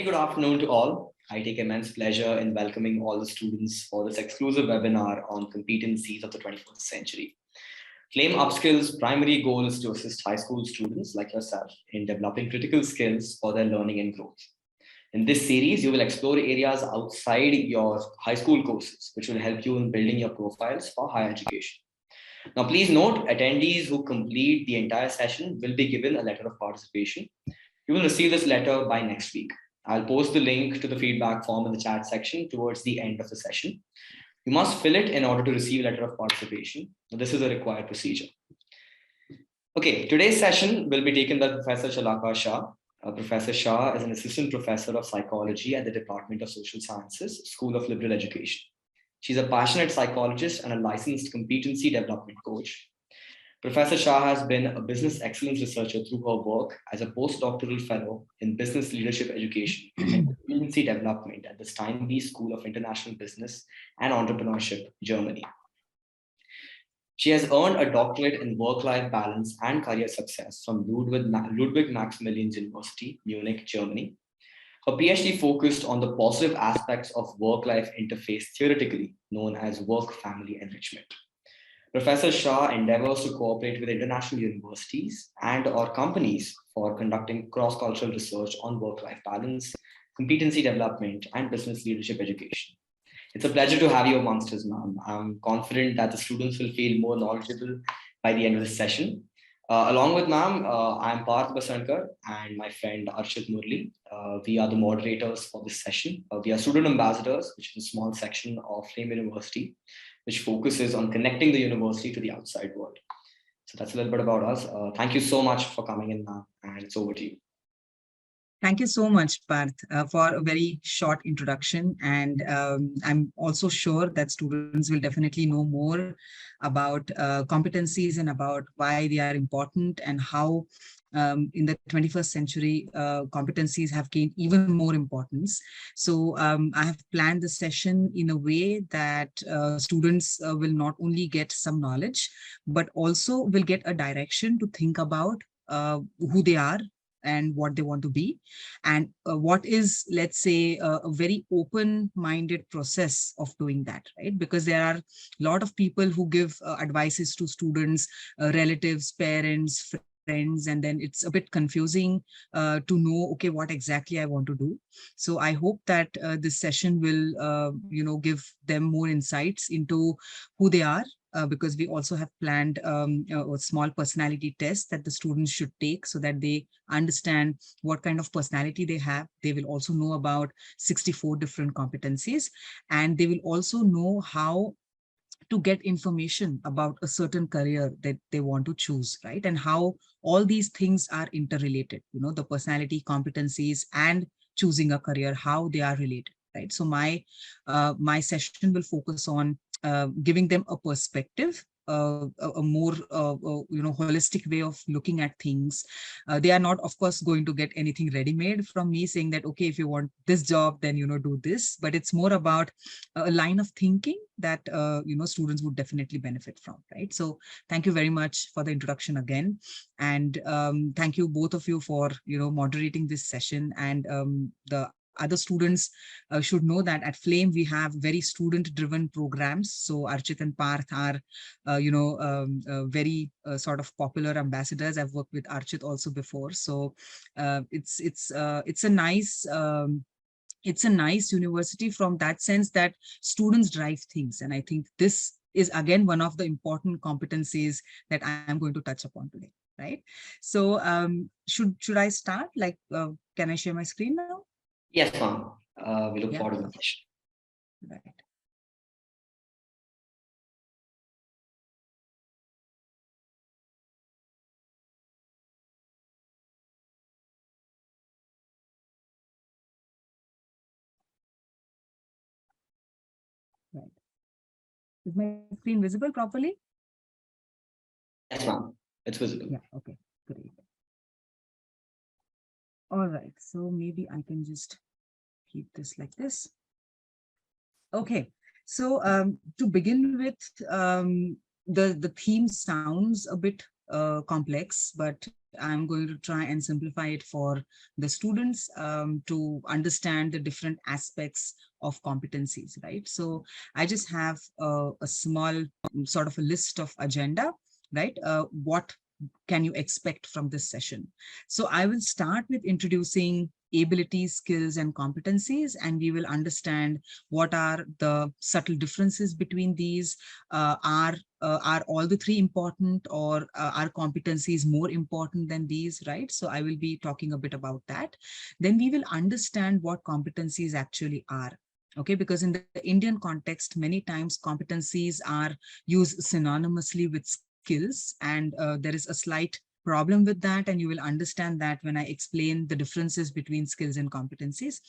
very good afternoon to all. I take immense pleasure in welcoming all the students for this exclusive webinar on competencies of the 21st century. Flame Upskill's primary goal is to assist high school students like yourself in developing critical skills for their learning and growth. In this series, you will explore areas outside your high school courses, which will help you in building your profiles for higher education. Now, please note, attendees who complete the entire session will be given a letter of participation. You will receive this letter by next week. I'll post the link to the feedback form in the chat section towards the end of the session. You must fill it in order to receive a letter of participation. This is a required procedure. Okay, today's session will be taken by Professor Shalaka Shah. Professor Shah is an assistant professor of psychology at the Department of Social Sciences, School of Liberal Education. She's a passionate psychologist and a licensed competency development coach. Professor Shah has been a business excellence researcher through her work as a postdoctoral fellow in business leadership education and competency development at the Steinbe School of International Business and Entrepreneurship, Germany. She has earned a doctorate in work-life balance and career success from Ludwig Maximilians University, Munich, Germany. Her PhD focused on the positive aspects of work-life interface theoretically, known as work-family enrichment. Professor Shah endeavors to cooperate with international universities and/or companies for conducting cross-cultural research on work-life balance, competency development, and business leadership education. It's a pleasure to have you amongst us, ma'am. I'm confident that the students will feel more knowledgeable by the end of the session. Along with ma'am, I'm Parth Basankar and my friend Arshit Murli. We are the moderators for this session. We are student ambassadors, which is a small section of Flame University, which focuses on connecting the university to the outside world. So that's a little bit about us. Thank you so much for coming in, ma'am, and it's over to you. Thank you so much, Parth, for a very short introduction. And I'm also sure that students will definitely know more about competencies and about why they are important and how in the 21st century, competencies have gained even more importance. So I have planned the session in a way that students will not only get some knowledge, but also will get a direction to think about who they are and what they want to be, and what is, let's say, a very open-minded process of doing that, right? Because there are a lot of people who give advices to students, relatives, parents, friends, and then it's a bit confusing to know, okay, what exactly I want to do. So I hope that this session will, give them more insights into who they are, because we also have planned a small personality test that the students should take so that they understand what kind of personality they have. They will also know about 64 different competencies, and they will also know how to get information about a certain career that they want to choose, right? And how all these things are interrelated, the personality, competencies, and choosing a career, how they are related, right? So my session will focus on giving them a perspective, a more holistic way of looking at things. They are not, of course, going to get anything ready-made from me saying that, okay, if you want this job, then do this. But it's more about a line of thinking that students would definitely benefit from, right? So thank you very much for the introduction again, and thank you both of you for moderating this session. And the other students should know that at Flame, we have very student-driven programs. So Archit and Parth are, very sort of popular ambassadors. I've worked with Archit also before. So it's a nice university from that sense that students drive things. And I think this is, again, one of the important competencies that I am going to touch upon today, right? So should I start? Like, can I share my screen now? Yes, ma'am. We look forward to the session. Right. Right. Is my screen visible properly? Yes, ma'am. It's visible. Yeah, okay, great. All right, so maybe I can just keep this like this. Okay, so to begin with, the theme sounds a bit complex, but I'm going to try and simplify it for the students to understand the different aspects of competencies, right? So I just have a small sort of a list of agenda, right? What can you expect from this session? So I will start with introducing abilities, skills, and competencies, and we will understand what are the subtle differences between these. Are all the three important, or are competencies more important than these, right? So I will be talking a bit about that. Then we will understand what competencies actually are. Okay, because in the Indian context, many times competencies are used synonymously with skills, and there is a slight problem with that, and you will understand that when I explain the differences between skills and competencies.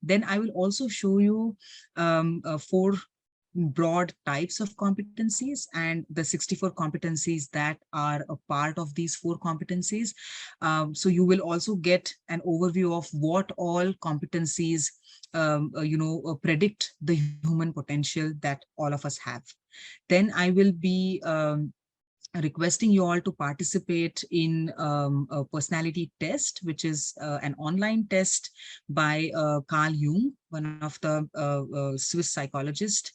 Then I will also show you four broad types of competencies and the 64 competencies that are a part of these four competencies. So you will also get an overview of what all competencies predict the human potential that all of us have. Then I will be requesting you all to participate in a personality test, which is an online test by Carl Jung, one of the Swiss psychologists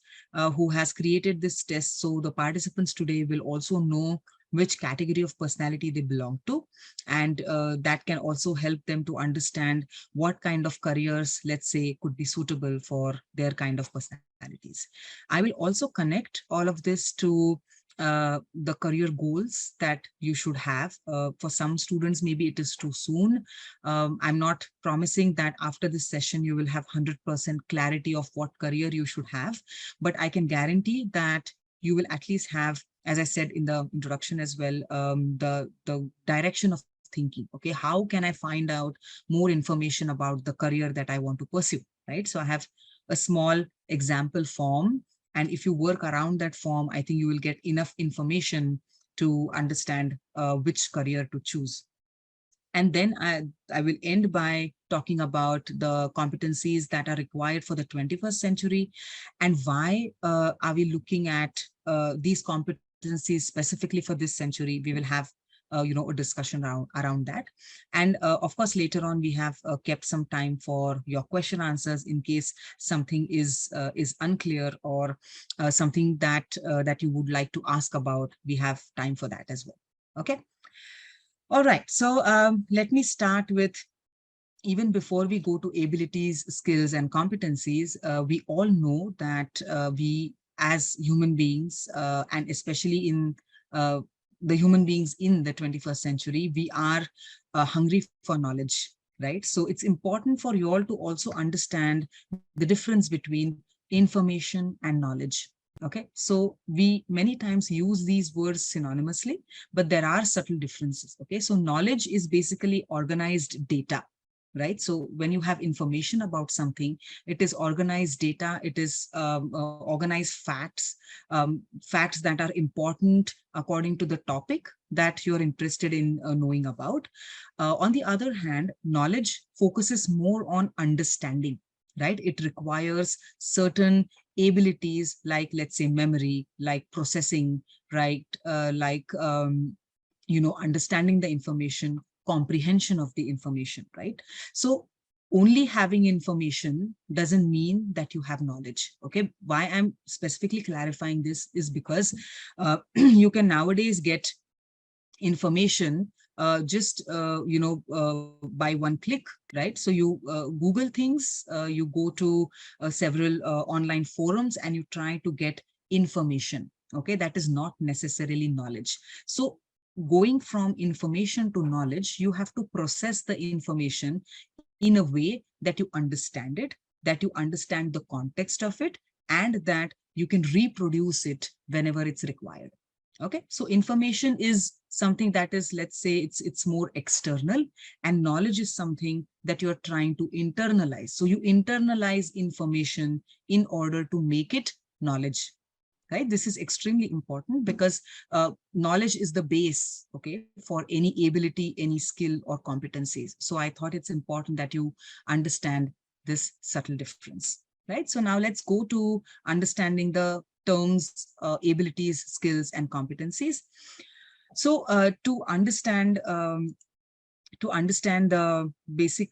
who has created this test. So the participants today will also know which category of personality they belong to, and that can also help them to understand what kind of careers, let's say, could be suitable for their kind of personalities. I will also connect all of this to the career goals that you should have. For some students, maybe it is too soon. I'm not promising that after this session, you will have 100% clarity of what career you should have, but I can guarantee that you will at least have, as I said in the introduction as well, the direction of thinking. Okay, how can I find out more information about the career that I want to pursue, right? So I have a small example form, and if you work around that form, I think you will get enough information to understand which career to choose. And then I will end by talking about the competencies that are required for the 21st century, and why are we looking at these competencies specifically for this century. We will have a discussion around that. And of course, later on, we have kept some time for your question answers in case something is unclear, or something that you would like to ask about. We have time for that as well. Okay. All right, so let me start with, even before we go to abilities, skills, and competencies, we all know that we as human beings, and especially in the human beings in the 21st century, we are hungry for knowledge, right? So it's important for you all to also understand the difference between information and knowledge. Okay, so we many times use these words synonymously, but there are subtle differences. Okay, so knowledge is basically organized data, right? So when you have information about something, it is organized data, it is organized facts, facts that are important according to the topic that you're interested in knowing about. On the other hand, knowledge focuses more on understanding, right? It requires certain abilities, like, let's say, memory, like processing, right? Understanding the information, comprehension of the information, right? So only having information doesn't mean that you have knowledge. Okay, why I'm specifically clarifying this is because you can nowadays get information just by one click, right? So you Google things, you go to several online forums, and you try to get information. Okay, that is not necessarily knowledge. So going from information to knowledge, you have to process the information in a way that you understand it, that you understand the context of it, and that you can reproduce it whenever it's required. Okay, so information is something that is, let's say, it's more external, and knowledge is something that you're trying to internalize. So you internalize information in order to make it knowledge, right? This is extremely important because knowledge is the base, okay, for any ability, any skill, or competencies. So I thought it's important that you understand this subtle difference, right? So now let's go to understanding the terms, abilities, skills, and competencies. So to understand the basic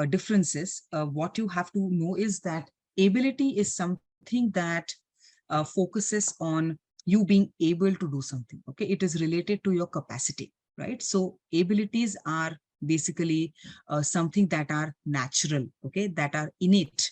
differences, what you have to know is that ability is something that focuses on you being able to do something. Okay, it is related to your capacity, right? So abilities are basically something that are natural, okay, that are innate.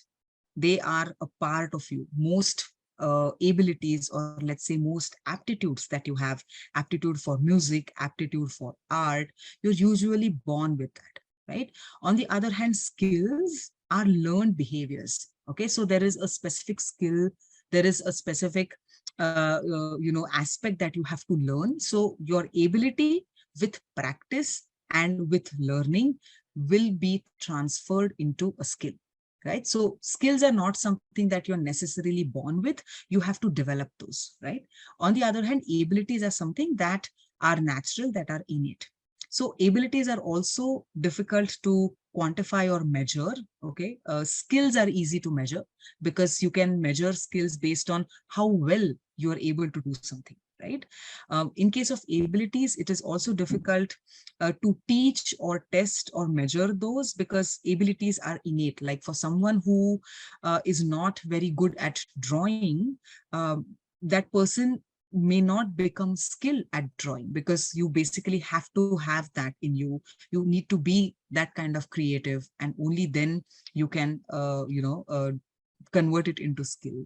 They are a part of you. Most abilities, or let's say most aptitudes that you have, aptitude for music, aptitude for art, you're usually born with that, right? On the other hand, skills are learned behaviors. Okay, so there is a specific skill, there is a specific aspect that you have to learn. So your ability with practice and with learning will be transferred into a skill, right? So skills are not something that you're necessarily born with. You have to develop those, right? On the other hand, abilities are something that are natural, that are innate. So abilities are also difficult to quantify or measure. Okay, skills are easy to measure because you can measure skills based on how well you are able to do something, right? In case of abilities, it is also difficult to teach or test or measure those, because abilities are innate. Like for someone who is not very good at drawing, that person may not become skilled at drawing, because you basically have to have that in you. You need to be that kind of creative, and only then you can convert it into skill.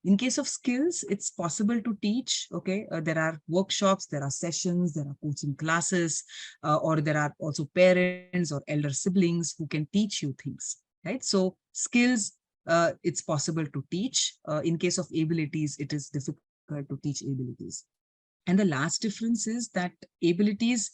In case of skills, it's possible to teach. Okay, there are workshops, there are sessions, there are coaching classes, or there are also parents or elder siblings who can teach you things, right? So skills, it's possible to teach. In case of abilities, it is difficult to teach abilities. And the last difference is that abilities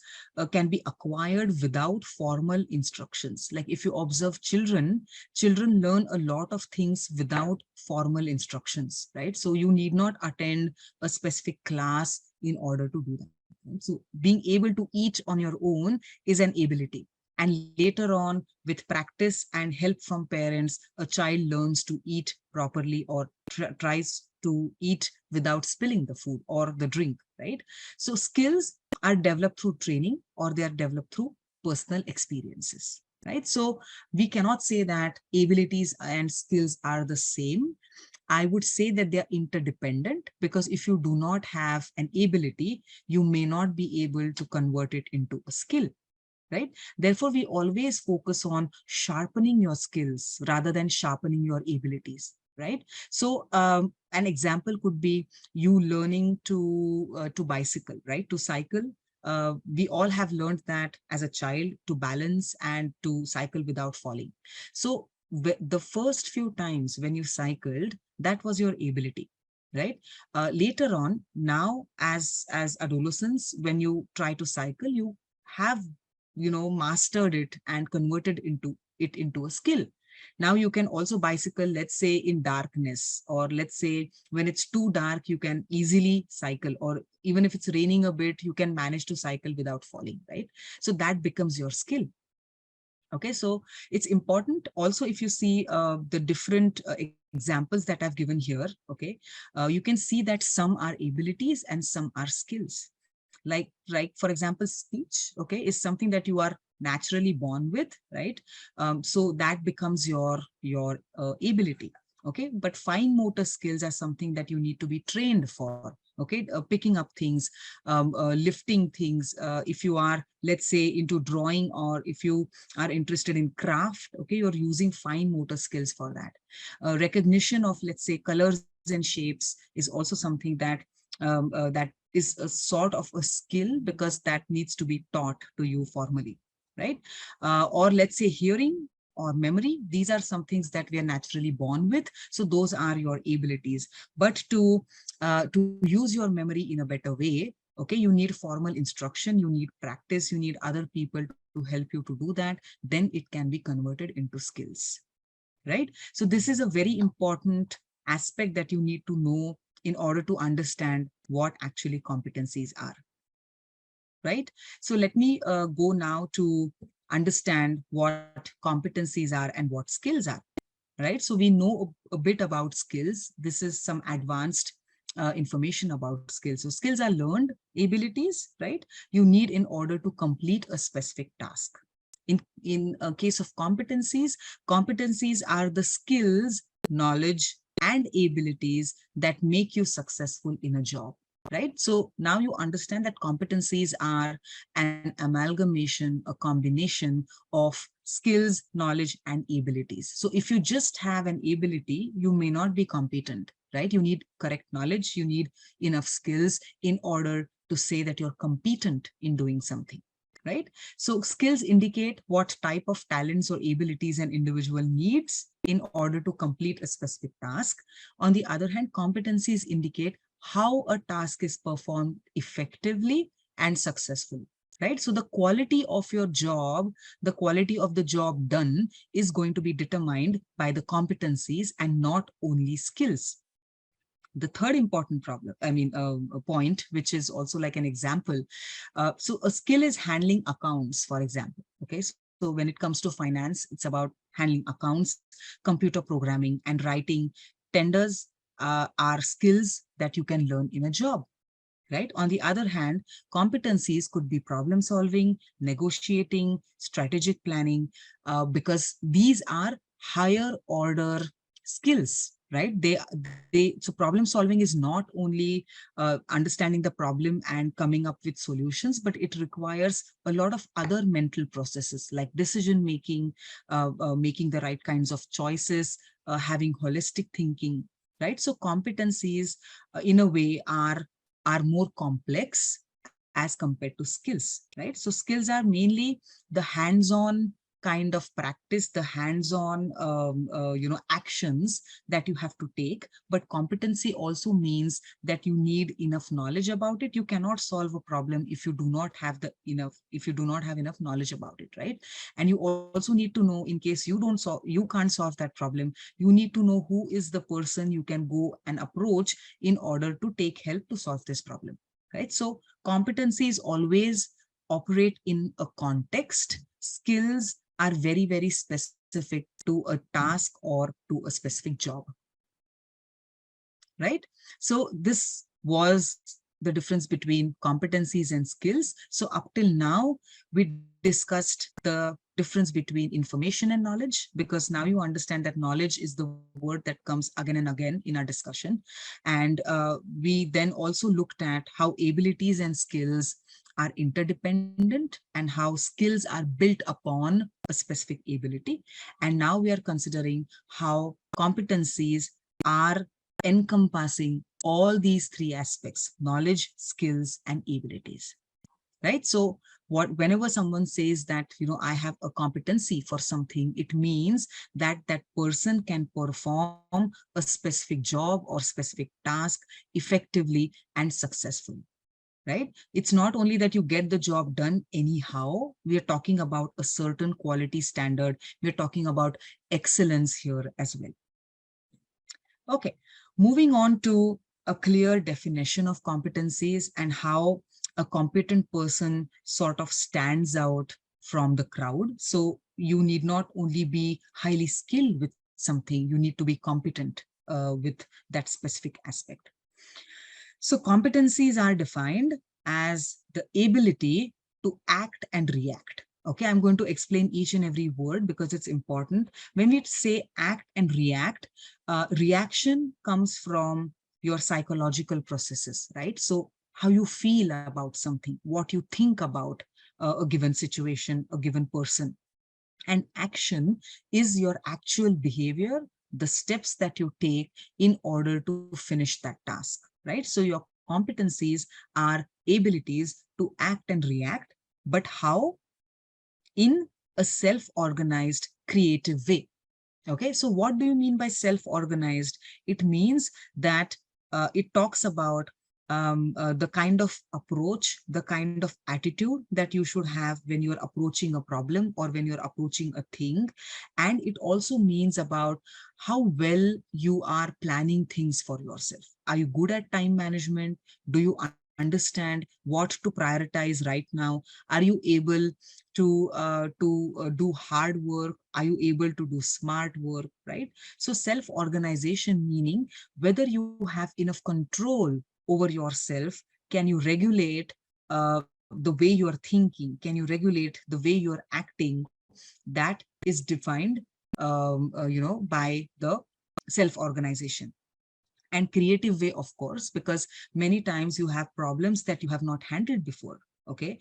can be acquired without formal instructions. Like if you observe children, children learn a lot of things without formal instructions, right? So you need not attend a specific class in order to do that, right? So being able to eat on your own is an ability. And later on, with practice and help from parents, a child learns to eat properly, or tries to eat without spilling the food or the drink, right? So skills are developed through training, or they are developed through personal experiences, right? So we cannot say that abilities and skills are the same. I would say that they are interdependent, because if you do not have an ability, you may not be able to convert it into a skill, right? Therefore, we always focus on sharpening your skills rather than sharpening your abilities, right? So an example could be you learning to bicycle, right? To cycle. We all have learned that as a child, to balance and to cycle without falling. So the first few times when you cycled, that was your ability, right? Later on, now as adolescents, when you try to cycle, you have mastered it and converted into a skill. Now you can also bicycle, let's say in darkness, or let's say when it's too dark, you can easily cycle, or even if it's raining a bit, you can manage to cycle without falling, right? So that becomes your skill. Okay, so it's important also, if you see the different examples that I've given here. Okay, you can see that some are abilities and some are skills. Like for example, speech, okay, is something that you are naturally born with, right? So that becomes your ability. Okay, but fine motor skills are something that you need to be trained for. Okay, picking up things, lifting things. If you are, let's say, into drawing, or if you are interested in craft, okay, you're using fine motor skills for that. Recognition of, let's say, colors and shapes is also something that is a sort of a skill, because that needs to be taught to you formally, right? Or let's say hearing or memory, these are some things that we are naturally born with. So those are your abilities. But to use your memory in a better way, okay, you need formal instruction, you need practice, you need other people to help you to do that. Then it can be converted into skills, right? So this is a very important aspect that you need to know in order to understand what actually competencies are, right? So let me go now to understand what competencies are and what skills are, right? So we know a bit about skills. This is some advanced information about skills. So skills are learned abilities, right? You need in order to complete a specific task. In a case of competencies, competencies are the skills, knowledge, and abilities that make you successful in a job, right? So now you understand that competencies are an amalgamation, a combination of skills, knowledge, and abilities. So if you just have an ability, you may not be competent, right? You need correct knowledge, you need enough skills in order to say that you're competent in doing something, right? So skills indicate what type of talents or abilities an individual needs in order to complete a specific task. On the other hand, competencies indicate how a task is performed effectively and successfully, right? So the quality of your job, the quality of the job done is going to be determined by the competencies and not only skills. The third important a point, which is also like an example. So a skill is handling accounts, for example. Okay, so when it comes to finance, it's about handling accounts, computer programming, and writing tenders are skills that you can learn in a job. Right. On the other hand, competencies could be problem solving, negotiating, strategic planning, because these are higher order skills, right? So problem solving is not only understanding the problem and coming up with solutions, but it requires a lot of other mental processes like decision making, making the right kinds of choices, having holistic thinking, right? So competencies, in a way, are more complex as compared to skills, right? So skills are mainly the hands-on kind of practice, the hands-on actions that you have to take. But competency also means that you need enough knowledge about it. You cannot solve a problem if you do not have enough knowledge about it, right? And you also need to know, in case you can't solve that problem, you need to know who is the person you can go and approach in order to take help to solve this problem, right? So competencies always operate in a context. Skills are very, very specific to a task or to a specific job, right? So this was the difference between competencies and skills. So up till now, we discussed the difference between information and knowledge, because now you understand that knowledge is the word that comes again and again in our discussion. And we then also looked at how abilities and skills are interdependent and how skills are built upon a specific ability. And now we are considering how competencies are encompassing all these three aspects: knowledge, skills, and abilities, right? So whenever someone says that, I have a competency for something, it means that that person can perform a specific job or specific task effectively and successfully, right? It's not only that you get the job done anyhow. We are talking about a certain quality standard. We're talking about excellence here as well. Okay, moving on to a clear definition of competencies and how a competent person sort of stands out from the crowd. So you need not only be highly skilled with something, you need to be competent with that specific aspect. So competencies are defined as the ability to act and react. Okay, I'm going to explain each and every word because it's important. When we say act and react, reaction comes from your psychological processes, right? So how you feel about something, what you think about a given situation, a given person. And action is your actual behavior, the steps that you take in order to finish that task, right? So your competencies are abilities to act and react, but how? In a self-organized, creative way. Okay, so what do you mean by self-organized? It means that it talks about the kind of approach, the kind of attitude that you should have when you're approaching a problem or when you're approaching a thing. And it also means about how well you are planning things for yourself. Are you good at time management? Do you understand what to prioritize right now? Are you able to do hard work? Are you able to do smart work, right? So self-organization meaning whether you have enough control over yourself. Can you regulate the way you are thinking? Can you regulate the way you are acting? That is defined by the self-organization. And creative way, of course, because many times you have problems that you have not handled before. Okay,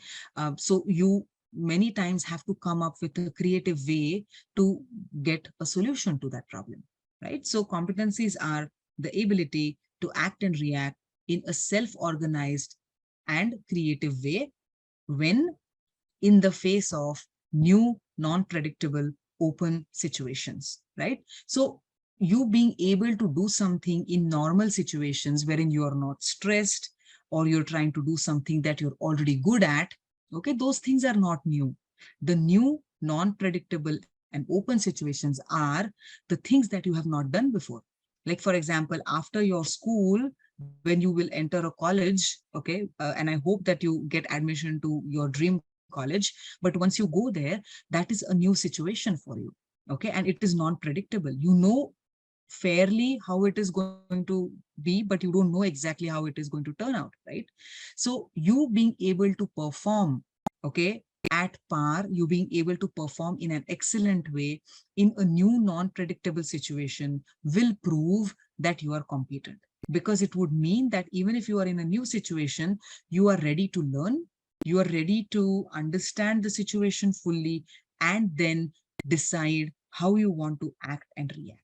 so you many times have to come up with a creative way to get a solution to that problem, right? So competencies are the ability to act and react in a self-organized and creative way when in the face of new, non-predictable, open situations, right? So you being able to do something in normal situations wherein you are not stressed or you're trying to do something that you're already good at, okay, those things are not new. The new, non-predictable and open situations are the things that you have not done before. Like, for example, after your school, when you will enter a college, okay, and I hope that you get admission to your dream college, but once you go there, that is a new situation for you, okay, and it is non-predictable. You know fairly how it is going to be, but you don't know exactly how it is going to turn out, right? So you being able to perform, okay, at par, you being able to perform in an excellent way in a new non-predictable situation will prove that you are competent, because it would mean that even if you are in a new situation, you are ready to learn, you are ready to understand the situation fully, and then decide how you want to act and react,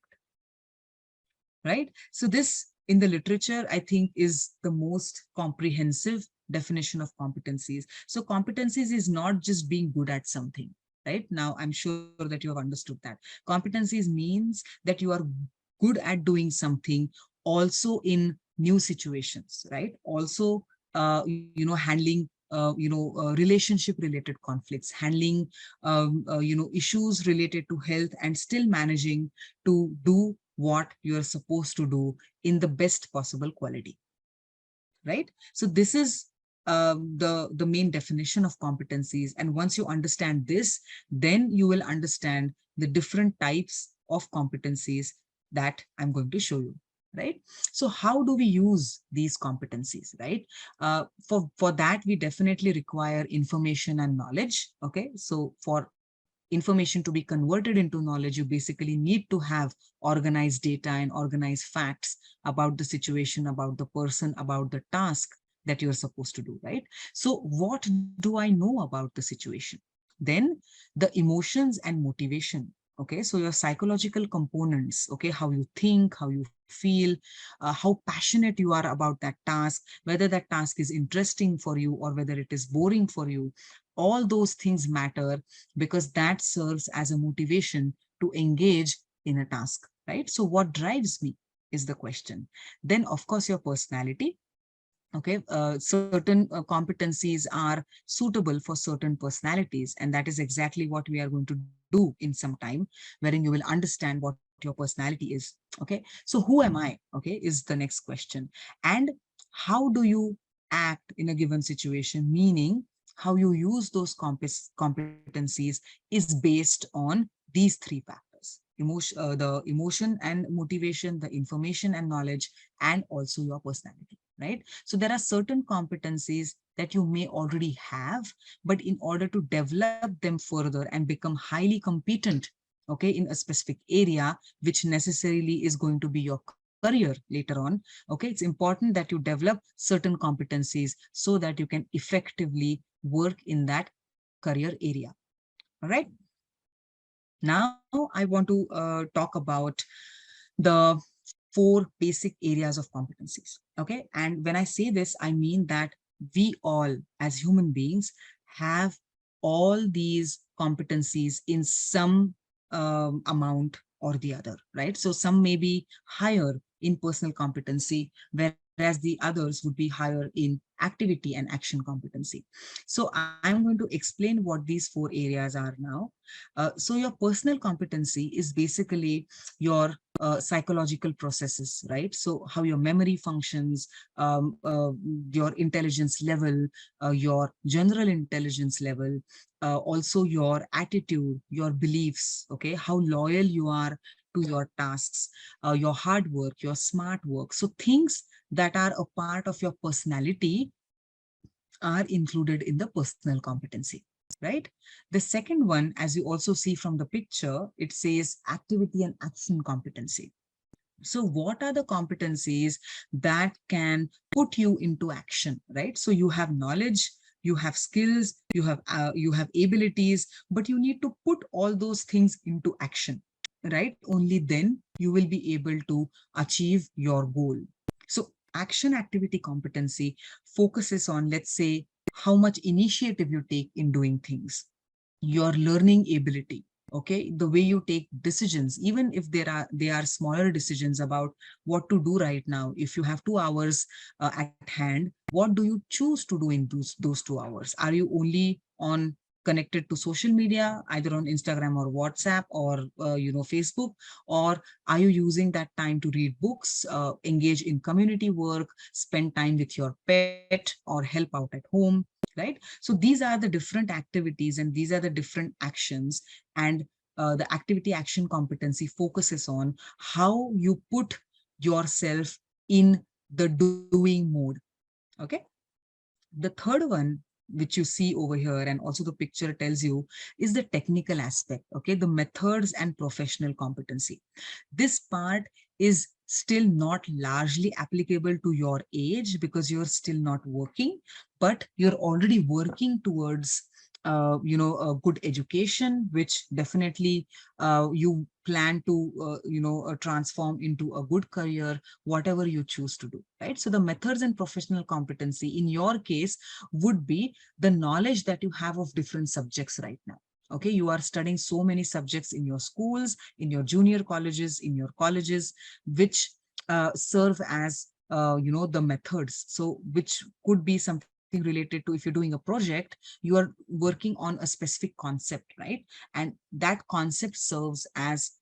right? So this in the literature, I think, is the most comprehensive definition of competencies. So competencies is not just being good at something, right? Now, I'm sure that you have understood that. Competencies means that you are good at doing something also in new situations, right? Also, handling relationship related conflicts, handling issues related to health, and still managing to do what you're supposed to do in the best possible quality, right? So this is the main definition of competencies. And once you understand this, then you will understand the different types of competencies that I'm going to show you, right? So how do we use these competencies, right? For that, we definitely require information and knowledge, okay? So for information to be converted into knowledge, you basically need to have organized data and organized facts about the situation, about the person, about the task that you're supposed to do, right? So what do I know about the situation? Then the emotions and motivation. Okay, so your psychological components, okay, how you think, how you feel, how passionate you are about that task, whether that task is interesting for you or whether it is boring for you. All those things matter because that serves as a motivation to engage in a task, right? So what drives me is the question. Then, of course, your personality. Okay, certain competencies are suitable for certain personalities, and that is exactly what we are going to do in some time, wherein you will understand what your personality is. Okay, so who am I? Okay, is the next question. And how do you act in a given situation, meaning how you use those competencies is based on these three factors: the emotion and motivation, the information and knowledge, and also your personality, right? So there are certain competencies that you may already have, but in order to develop them further and become highly competent, okay, in a specific area, which necessarily is going to be your career later on, okay, it's important that you develop certain competencies so that you can effectively work in that career area. All right. Now I want to talk about the four basic areas of competencies. Okay. And when I say this, I mean that we all as human beings have all these competencies in some amount or the other, right? So some may be higher in personal competency, whereas the others would be higher in activity and action competency. So I'm going to explain what these four areas are now. So your personal competency is basically your psychological processes, right? So how your memory functions, your intelligence level, your general intelligence level, also your attitude, your beliefs, okay, how loyal you are to your tasks, your hard work, your smart work. So things that are a part of your personality are included in the personal competency, right? The second one, as you also see from the picture, it says activity and action competency. So what are the competencies that can put you into action, right? So you have knowledge, you have skills, you have abilities, but you need to put all those things into action, right? Only then you will be able to achieve your goal. So action activity competency focuses on, let's say, how much initiative you take in doing things, your learning ability, okay, the way you take decisions, even if they are smaller decisions about what to do right now. If you have 2 hours at hand, what do you choose to do in those 2 hours? Are you only on connected to social media, either on Instagram or WhatsApp or Facebook, or are you using that time to read books, engage in community work, spend time with your pet, or help out at home, right? So these are the different activities and these are the different actions. And the activity action competency focuses on how you put yourself in the doing mode. Okay. The third one, which you see over here, and also the picture tells you, is the technical aspect. Okay. The methods and professional competency. This part is still not largely applicable to your age because you're still not working, but you're already working towards a good education, which definitely you plan to transform into a good career, whatever you choose to do, right? So the methods and professional competency in your case would be the knowledge that you have of different subjects right now. Okay, you are studying so many subjects in your schools, in your junior colleges, in your colleges, which serve as the methods. So which could be something related to, if you're doing a project, you are working on a specific concept, right? And that concept serves as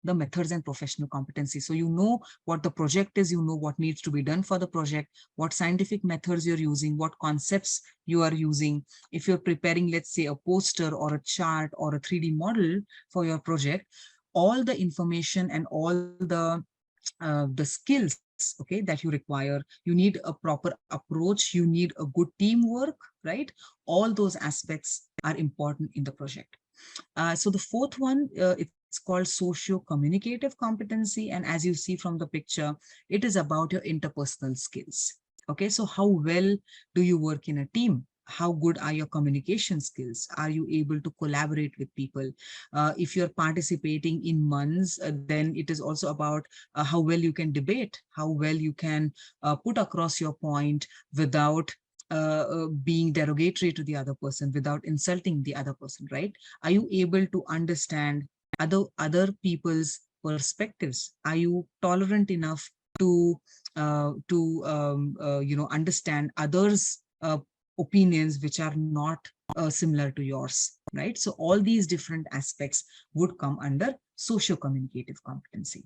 the methods and professional competency. So you know what the project is, you know what needs to be done for the project, what scientific methods you're using, what concepts you are using. If you're preparing, let's say, a poster or a chart or a 3D model for your project, all the information and all the skills, okay, that you require, you need a proper approach, you need a good teamwork, right? All those aspects are important in the project. So the fourth one, it's called socio-communicative competency. And as you see from the picture, it is about your interpersonal skills. Okay, so how well do you work in a team? How good are your communication skills? Are you able to collaborate with people? If you're participating in months, then it is also about how well you can debate, how well you can put across your point without being derogatory to the other person, without insulting the other person, right? Are you able to understand other people's perspectives? Are you tolerant enough to understand others opinions which are not similar to yours, right? So all these different aspects would come under socio-communicative competency,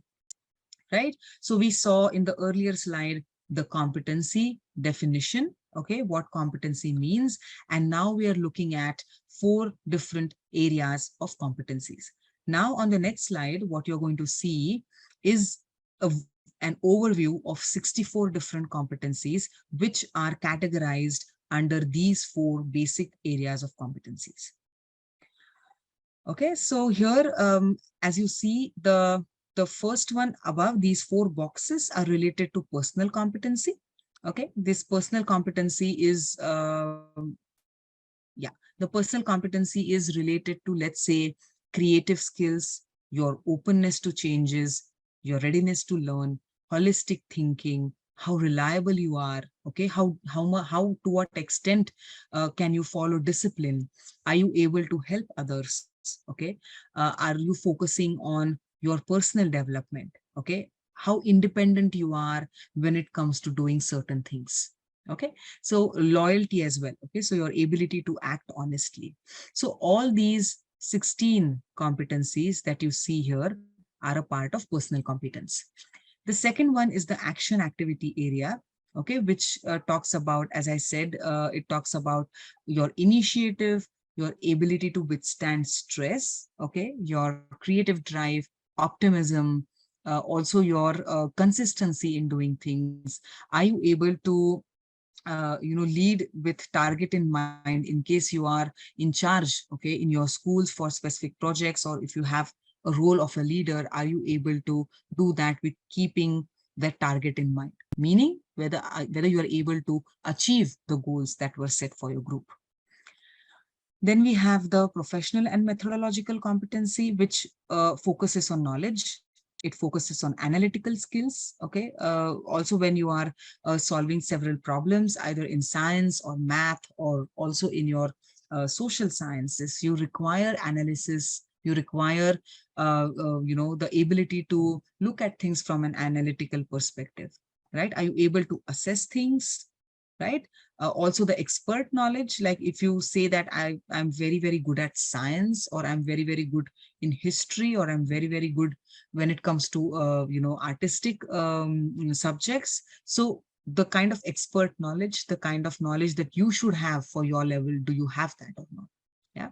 right? So we saw in the earlier slide the competency definition, okay, what competency means. And now we are looking at 4 different areas of competencies. Now on the next slide, what you're going to see is an overview of 64 different competencies, which are categorized under these 4 basic areas of competencies. Okay, so here, as you see, the first one above, these 4 boxes are related to personal competency. Okay, this personal competency is, the personal competency is related to, let's say, creative skills, your openness to changes, your readiness to learn, holistic thinking, how reliable you are, okay, how to what extent can you follow discipline, are you able to help others, okay, are you focusing on your personal development, okay, how independent you are when it comes to doing certain things. Okay, so loyalty as well. Okay, so your ability to act honestly. So all these 16 competencies that you see here are a part of personal competence. The second one is the action activity area, okay, which talks about, as I said, it talks about your initiative, your ability to withstand stress, okay, your creative drive, optimism, also your consistency in doing things. Are you able to lead with target in mind in case you are in charge, okay, in your schools for specific projects, or if you have a role of a leader, are you able to do that with keeping that target in mind, meaning whether you are able to achieve the goals that were set for your group. Then we have the professional and methodological competency, which focuses on knowledge. It focuses on analytical skills. Okay. Also, when you are solving several problems, either in science or math, or also in your social sciences, you require analysis. You require, the ability to look at things from an analytical perspective, right? Are you able to assess things, right? Also the expert knowledge, like if you say that I'm very, very good at science, or I'm very, very good in history, or I'm very, very good when it comes to, artistic subjects. So the kind of expert knowledge, the kind of knowledge that you should have for your level, do you have that or not? Yeah.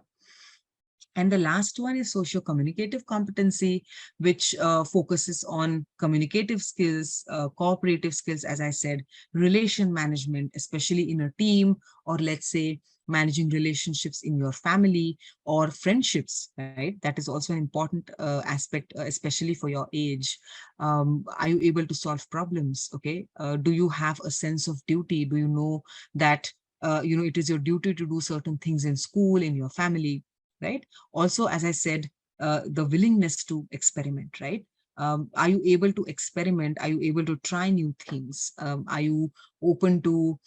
And the last one is socio-communicative competency, which focuses on communicative skills, cooperative skills, as I said, relation management, especially in a team, or let's say managing relationships in your family or friendships, right? That is also an important aspect, especially for your age. Are you able to solve problems? Okay. Do you have a sense of duty? Do you know that, it is your duty to do certain things in school, in your family, right? Also, as I said, the willingness to experiment, right? Are you able to experiment? Are you able to try new things? Are you open to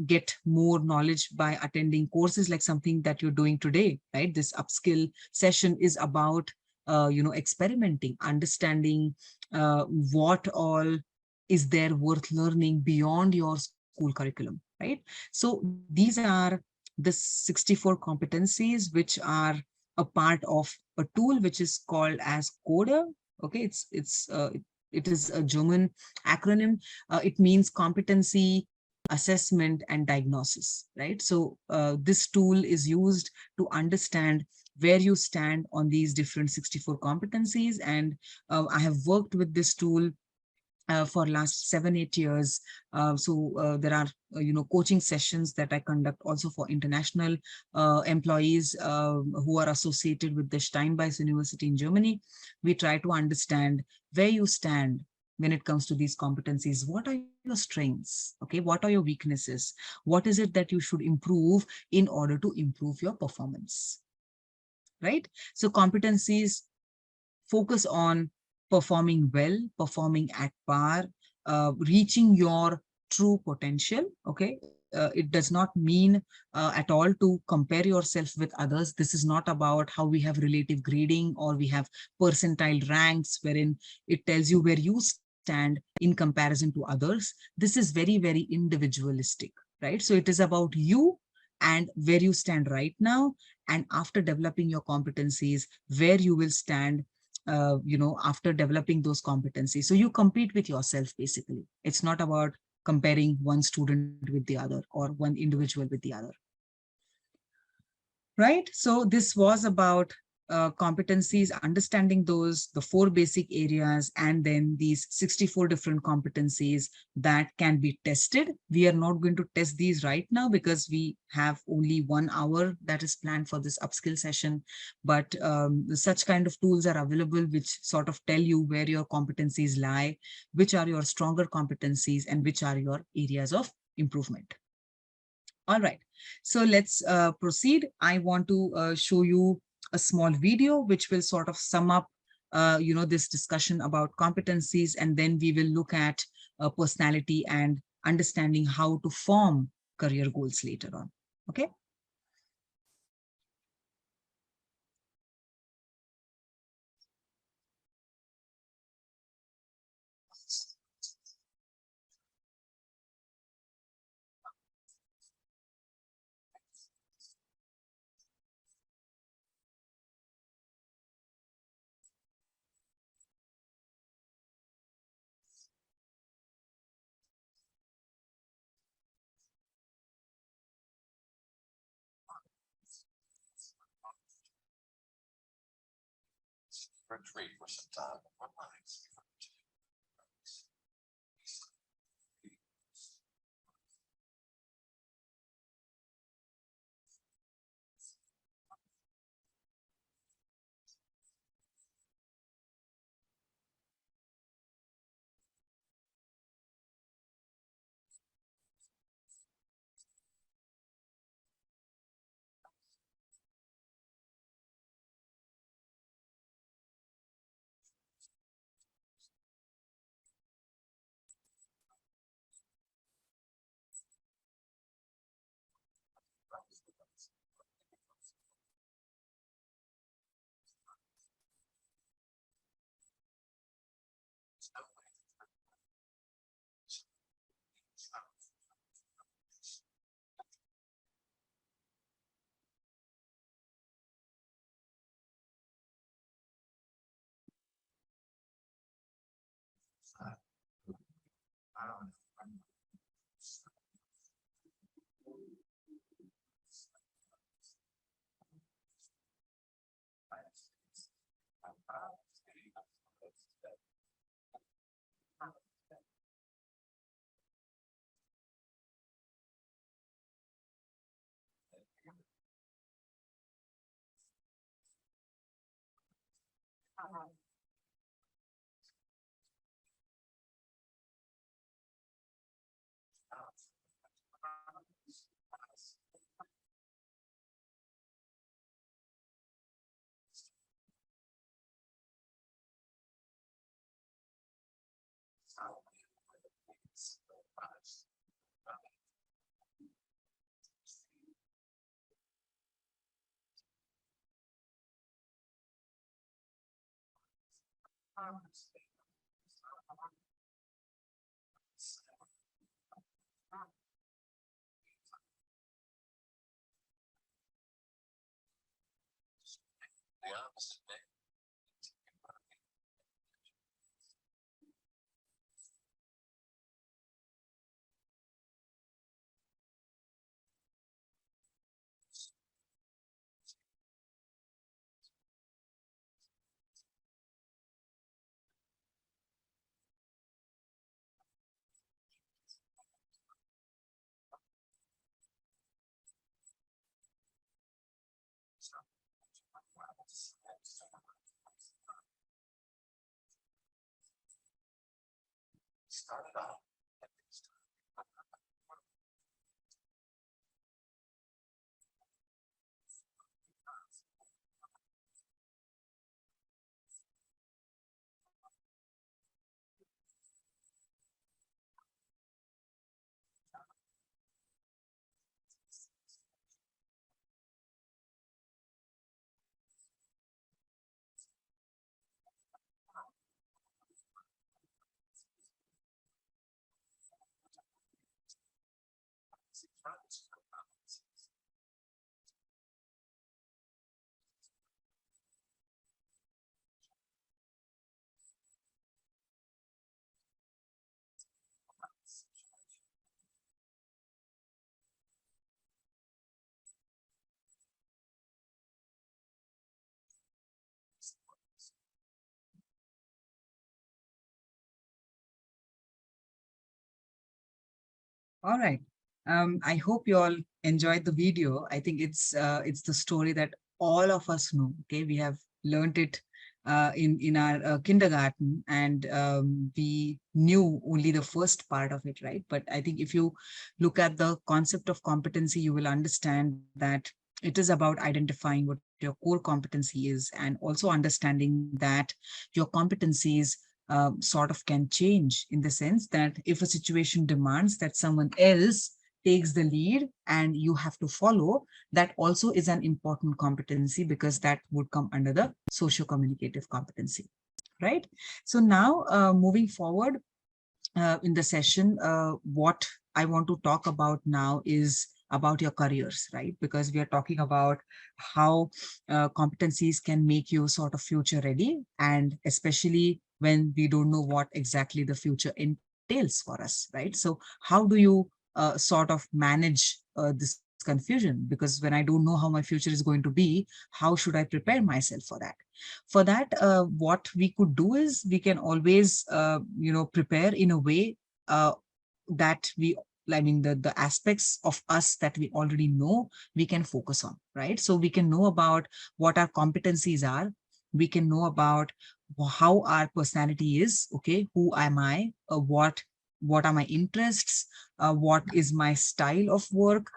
get more knowledge by attending courses like something that you're doing today, right? This upskill session is about, experimenting, understanding what all is there worth learning beyond your school curriculum, right? So these are the 64 competencies, which are a part of a tool which is called as CODA. Okay, it is a German acronym. It means competency, assessment, and diagnosis, right? So this tool is used to understand where you stand on these different 64 competencies. And I have worked with this tool for last 7-8 years. So there are coaching sessions that I conduct also for international employees who are associated with the Steinbeis University in Germany. We try to understand where you stand when it comes to these competencies. What are your strengths? Okay, what are your weaknesses? What is it that you should improve in order to improve your performance, right? So competencies focus on performing well, performing at par, reaching your true potential. Okay. It does not mean at all to compare yourself with others. This is not about how we have relative grading or we have percentile ranks wherein it tells you where you stand in comparison to others. This is very, very individualistic, right? So it is about you and where you stand right now, and after developing your competencies, where you will stand after developing those competencies. So you compete with yourself, basically. It's not about comparing one student with the other or one individual with the other. Right? So this was about competencies, understanding those, the 4 basic areas, and then these 64 different competencies that can be tested. We are not going to test these right now because we have only 1 hour that is planned for this upskill session. But such kind of tools are available which sort of tell you where your competencies lie, which are your stronger competencies, and which are your areas of improvement. All right, so let's proceed. I want to show you a small video which will sort of sum up, this discussion about competencies, and then we will look at personality and understanding how to form career goals later on. Okay. retreat for some time. Relax. Started off. All right. I hope you all enjoyed the video. I think it's the story that all of us know. Okay, we have learned it in our kindergarten, and we knew only the first part of it, right? But I think if you look at the concept of competency, you will understand that it is about identifying what your core competency is, and also understanding that your competencies sort of can change in the sense that if a situation demands that someone else takes the lead and you have to follow, that also is an important competency, because that would come under the socio-communicative competency, right? So now moving forward in the session, what I want to talk about now is about your careers, right? Because we are talking about how competencies can make you sort of future ready, and especially when we don't know what exactly the future entails for us, right? So how do you sort of manage this confusion? Because when I don't know how my future is going to be, how should I prepare myself for that? For that, what we could do is we can always, prepare in a way that I mean, the aspects of us that we already know, we can focus on, right? So we can know about what our competencies are. We can know about how our personality is, okay? Who am I? What are my interests? What is my style of work?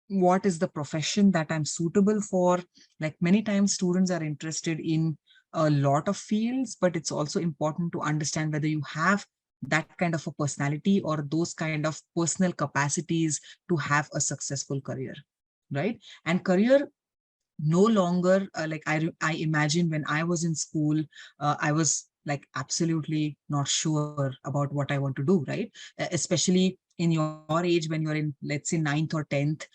What is the profession that I'm suitable for? Like many times students are interested in a lot of fields, but it's also important to understand whether you have that kind of a personality or those kind of personal capacities to have a successful career, right? And career no longer like I imagine when I was in school, I was like absolutely not sure about what I want to do, right? Especially in your age when you're in, let's say, ninth or 10th,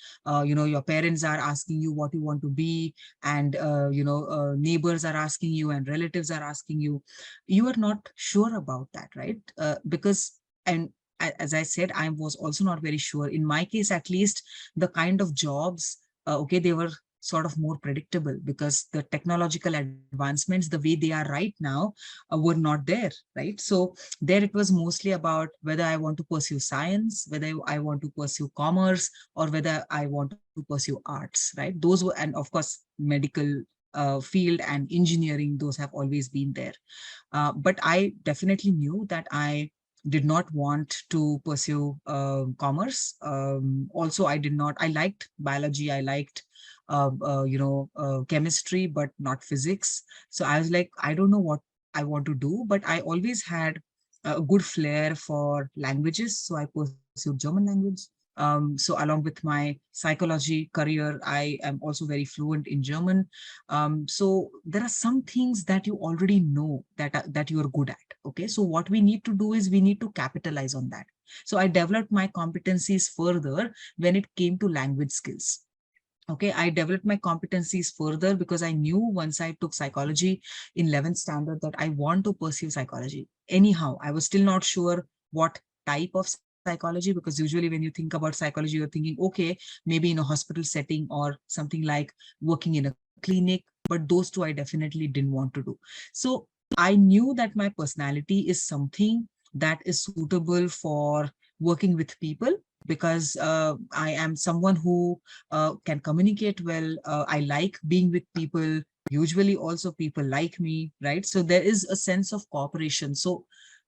your parents are asking you what you want to be, and neighbors are asking you and relatives are asking you. You are not sure about that, right? Because, and as I said, I was also not very sure. In my case, at least, the kind of jobs, okay, they were sort of more predictable because the technological advancements, the way they are right now, were not there, right? So there it was mostly about whether I want to pursue science, whether I want to pursue commerce, or whether I want to pursue arts, right? Those were, and of course, medical field and engineering, those have always been there. But I definitely knew that I did not want to pursue commerce. Also, I liked biology, I liked chemistry, but not physics. So I was like, I don't know what I want to do, but I always had a good flair for languages. So I pursued German language. So along with my psychology career, I am also very fluent in German. So there are some things that you already know that you are good at. Okay, so what we need to do is we need to capitalize on that. So I developed my competencies further when it came to language skills. Okay, I developed my competencies further because I knew once I took psychology in 11th standard that I want to pursue psychology. Anyhow, I was still not sure what type of psychology, because usually when you think about psychology, you're thinking, okay, maybe in a hospital setting or something like working in a clinic, but those two I definitely didn't want to do. So I knew that my personality is something that is suitable for working with people, because I am someone who can communicate well. I like being with people. Usually also people like me, right? So there is a sense of cooperation. So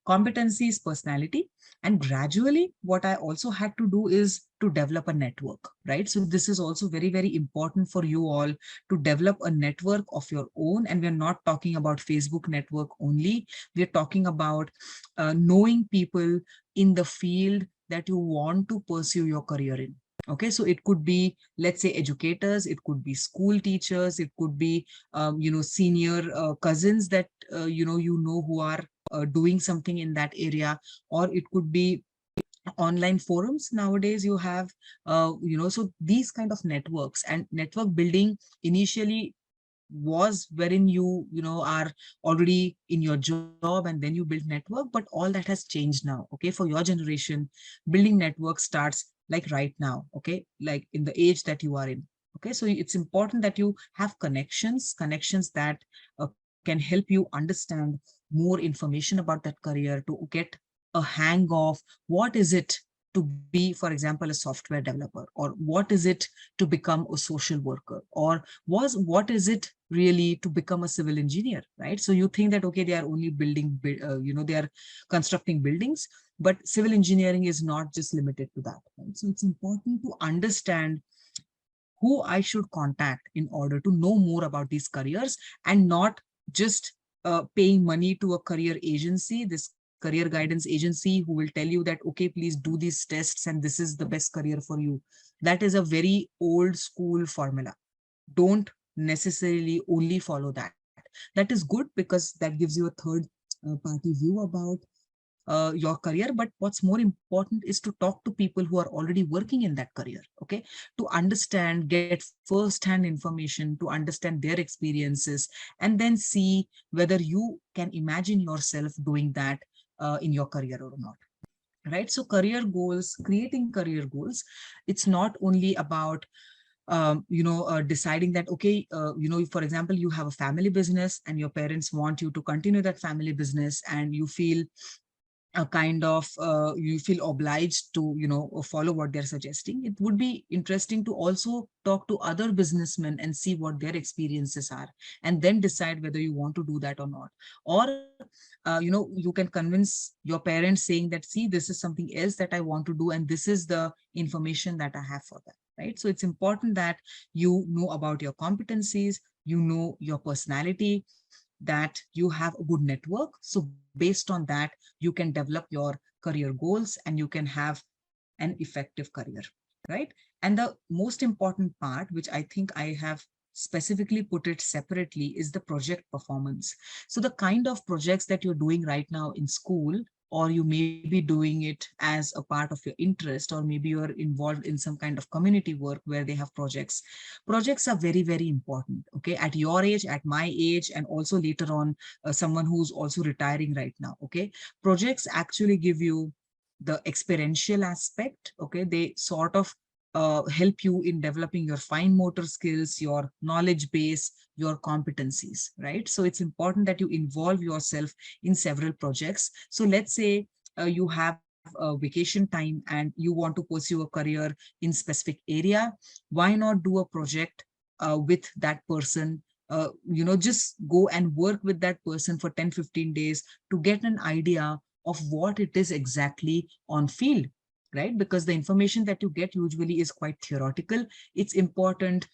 competency is personality. And gradually, what I also had to do is to develop a network, right? So this is also very, very important for you all to develop a network of your own. And we're not talking about Facebook network only. We're talking about knowing people in the field that you want to pursue your career in. Okay, so it could be, let's say, educators, it could be school teachers, it could be, senior cousins that, who are doing something in that area, or it could be online forums nowadays you have, so these kind of networks. And network building initially was wherein you are already in your job and then you build network, but all that has changed now. Okay, for your generation, building network starts like right now, okay, like in the age that you are in. Okay, so it's important that you have connections that can help you understand more information about that career, to get a hang of what is it to be, for example, a software developer, or what is it to become a social worker, or what is it really to become a civil engineer, right? So you think that, okay, they are only building, they are constructing buildings, but civil engineering is not just limited to that, right? So it's important to understand who I should contact in order to know more about these careers, and not just paying money to a career agency, this career guidance agency, who will tell you that, okay, please do these tests and this is the best career for you. That is a very old school formula. Don't necessarily only follow that. That is good because that gives you a third party view about your career, but what's more important is to talk to people who are already working in that career, okay, to understand, get first-hand information, to understand their experiences, and then see whether you can imagine yourself doing that in your career or not, right? So career goals, creating career goals, it's not only about deciding that, okay, for example, you have a family business and your parents want you to continue that family business, and you feel a kind of you feel obliged to follow what they're suggesting. It would be interesting to also talk to other businessmen and see what their experiences are, and then decide whether you want to do that or not. Or you can convince your parents saying that, see, this is something else that I want to do, and this is the information that I have for that, right? So it's important that you know about your competencies, you know your personality, that you have a good network. So based on that, you can develop your career goals and you can have an effective career, right? And the most important part, which I think I have specifically put it separately, is the project performance. So the kind of projects that you're doing right now in school, or you may be doing it as a part of your interest, or maybe you're involved in some kind of community work where they have projects. Projects are very, very important, okay? At your age, at my age, and also later on, someone who's also retiring right now, okay? Projects actually give you the experiential aspect, okay? They sort of help you in developing your fine motor skills, your knowledge base, your competencies, right? So it's important that you involve yourself in several projects. So let's say you have a vacation time and you want to pursue a career in specific area. Why not do a project with that person? Just go and work with that person for 10-15 days to get an idea of what it is exactly on field, right? Because the information that you get usually is quite theoretical. It's important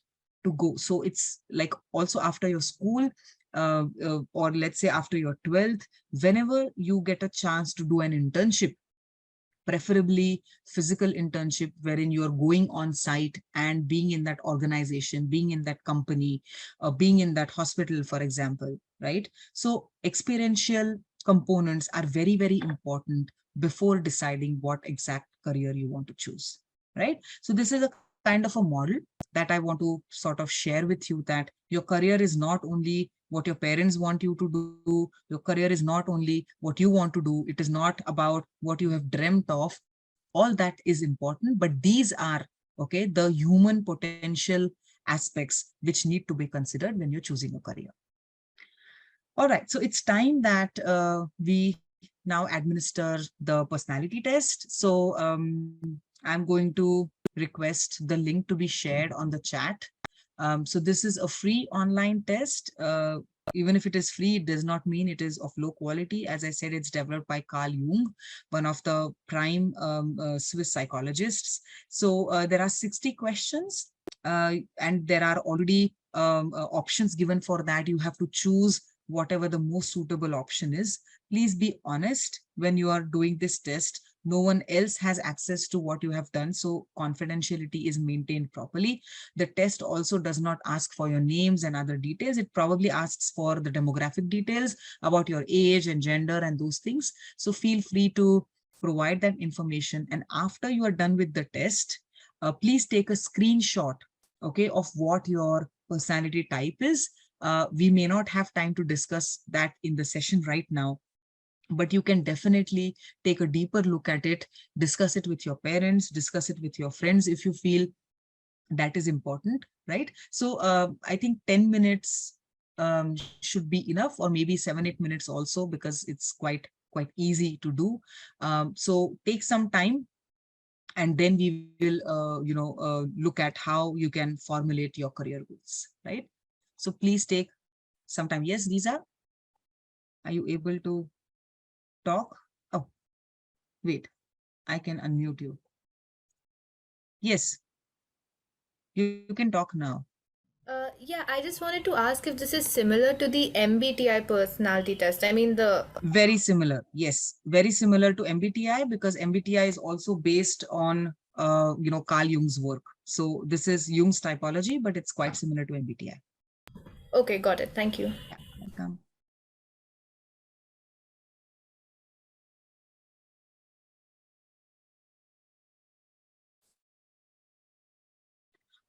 to go. So it's like also after your school, or let's say after your 12th, whenever you get a chance to do an internship, preferably physical internship, wherein you are going on site and being in that organization, being in that company, being in that hospital, for example, right? So experiential components are very, very important before deciding what exact career you want to choose, right? So this is a kind of a model that I want to sort of share with you, that your career is not only what your parents want you to do, your career is not only what you want to do, it is not about what you have dreamt of. All that is important, but these are, okay, the human potential aspects which need to be considered when you're choosing a career. All right, so it's time that we now administer the personality test. So I'm going to request the link to be shared on the chat. So this is a free online test. Even if it is free, it does not mean it is of low quality. As I said, it's developed by Carl Jung, one of the prime Swiss psychologists. So there are 60 questions, and there are already options given for that. You have to choose whatever the most suitable option is. Please be honest when you are doing this test. No one else has access to what you have done, so confidentiality is maintained properly. The test also does not ask for your names and other details. It probably asks for the demographic details about your age and gender and those things. So feel free to provide that information. And after you are done with the test, please take a screenshot, okay, of what your personality type is. We may not have time to discuss that in the session right now, but you can definitely take a deeper look at it, discuss it with your parents, discuss it with your friends if you feel that is important, right? So I think 10 minutes should be enough, or maybe 7-8 minutes also, because it's quite easy to do. So take some time, and then we will look at how you can formulate your career goals, right? So please take some time. Yes, Lisa, are you able to talk? Oh, wait, I can unmute you. Yes, you can talk now. Yeah, I just wanted to ask if this is similar to the MBTI personality test. I mean, the Very similar. Yes, very similar to MBTI, because MBTI is also based on Carl Jung's work. So this is Jung's typology, but it's quite similar to MBTI. Okay, got it. Thank you. Yeah, welcome.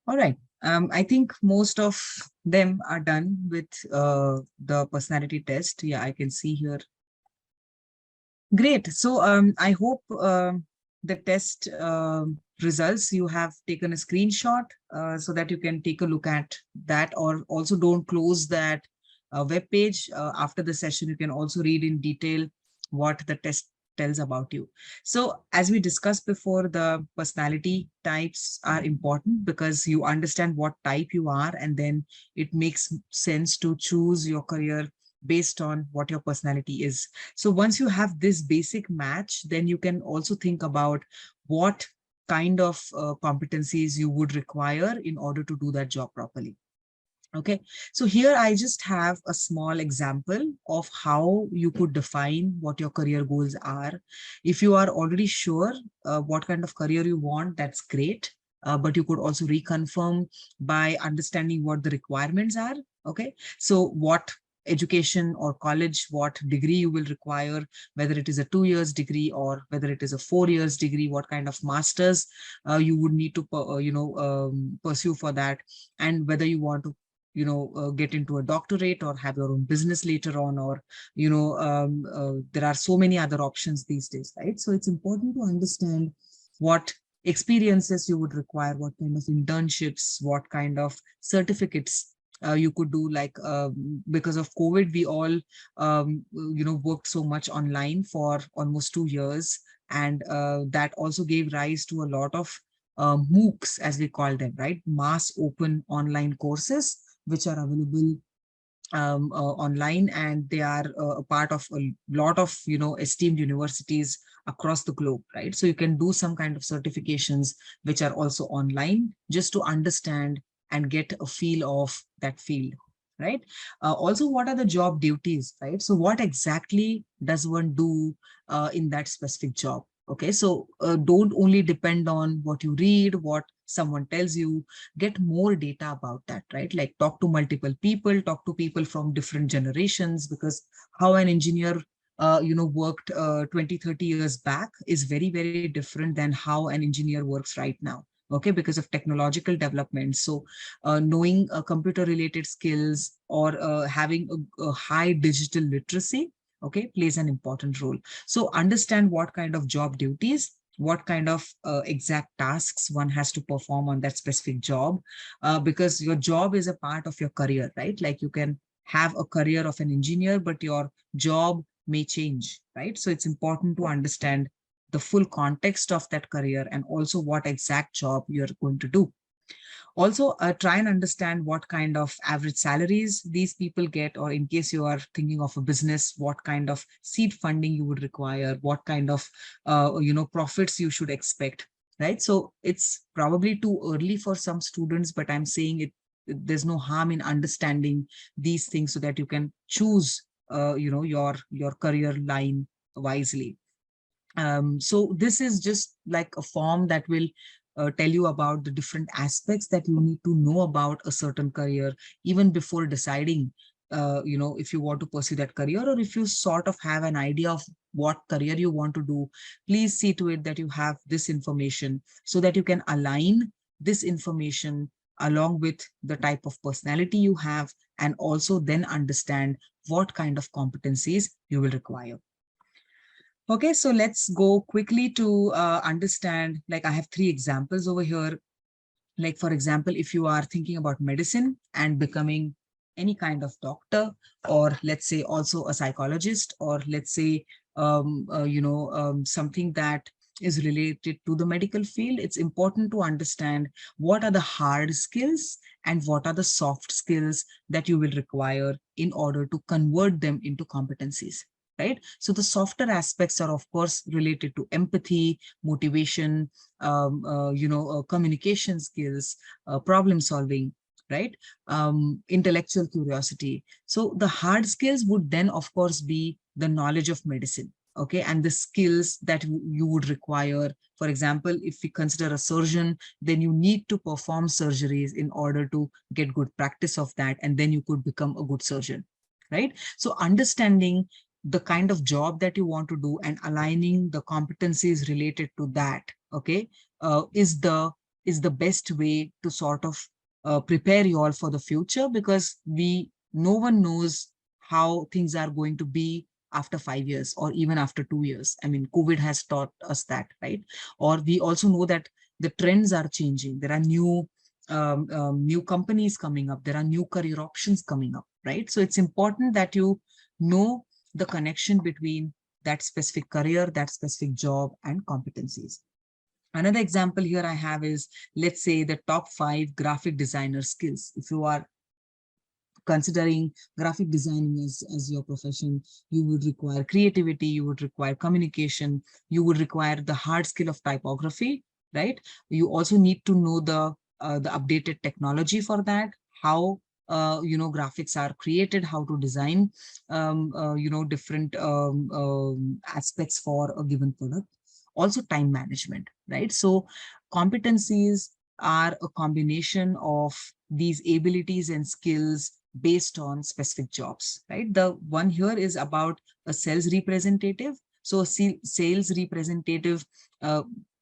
All right. I think most of them are done with the personality test. Yeah, I can see here. Great. So I hope the test results, you have taken a screenshot so that you can take a look at that, or also don't close that web page. After the session, you can also read in detail what the test tells about you. So as we discussed before, the personality types are important because you understand what type you are, and then it makes sense to choose your career based on what your personality is. So once you have this basic match, then you can also think about what kind of competencies you would require in order to do that job properly. Okay, so here I just have a small example of how you could define what your career goals are. If you are already sure what kind of career you want, that's great. But you could also reconfirm by understanding what the requirements are. Okay, so what education or college, what degree you will require, whether it is a 2 years degree or whether it is a 4 years degree, what kind of masters you would need to pursue for that, and whether you want to get into a doctorate or have your own business later on, or there are so many other options these days, right? So it's important to understand what experiences you would require, what kind of internships, what kind of certificates you could do. Like because of COVID, we all worked so much online for almost 2 years, and that also gave rise to a lot of MOOCs, as we call them, right? Mass open online courses, which are available online, and they are a part of a lot of esteemed universities across the globe, right? So you can do some kind of certifications which are also online, just to understand and get a feel of that field, right? Also, what are the job duties, right? So what exactly does one do in that specific job? Okay, so don't only depend on what you read, what someone tells you. Get more data about that, right? Like talk to multiple people, talk to people from different generations, because how an engineer worked 20, 30 years back is very, very different than how an engineer works right now. Okay, because of technological development. So knowing computer related skills, or having a high digital literacy, okay, plays an important role. So understand what kind of job duties, what kind of exact tasks one has to perform on that specific job, because your job is a part of your career, right? Like you can have a career of an engineer, but your job may change, right? So it's important to understand the full context of that career, and also what exact job you're going to do. Also, try and understand what kind of average salaries these people get, or in case you are thinking of a business, what kind of seed funding you would require, what kind of profits you should expect, right? So it's probably too early for some students, but I'm saying there's no harm in understanding these things so that you can choose your career line wisely. So this is just like a form that will tell you about the different aspects that you need to know about a certain career, even before deciding, if you want to pursue that career, or if you sort of have an idea of what career you want to do. Please see to it that you have this information so that you can align this information along with the type of personality you have, and also then understand what kind of competencies you will require. Okay, so let's go quickly to understand, like I have 3 examples over here. Like, for example, if you are thinking about medicine and becoming any kind of doctor, or let's say also a psychologist, or let's say, something that is related to the medical field, it's important to understand what are the hard skills and what are the soft skills that you will require in order to convert them into competencies. Right? So the softer aspects are, of course, related to empathy, motivation, communication skills, problem solving, right? Intellectual curiosity. So the hard skills would then, of course, be the knowledge of medicine, okay? And the skills that you would require. For example, if we consider a surgeon, then you need to perform surgeries in order to get good practice of that, and then you could become a good surgeon, right? So understanding the kind of job that you want to do and aligning the competencies related to that, okay, is the best way to sort of prepare you all for the future, because no one knows how things are going to be after 5 years or even after 2 years. I mean, COVID has taught us that, right? Or we also know that the trends are changing. There are new companies coming up. There are new career options coming up, right? So it's important that you know the connection between that specific career, that specific job, and competencies. Another example here I have is, let's say, the top 5 graphic designer skills. If you are considering graphic designing as your profession, you would require creativity, you would require communication, you would require the hard skill of typography, right? You also need to know the updated technology for that, how graphics are created, how to design different aspects for a given product. Also time management, right? So competencies are a combination of these abilities and skills based on specific jobs, right? The one here is about a sales representative. So a sales representative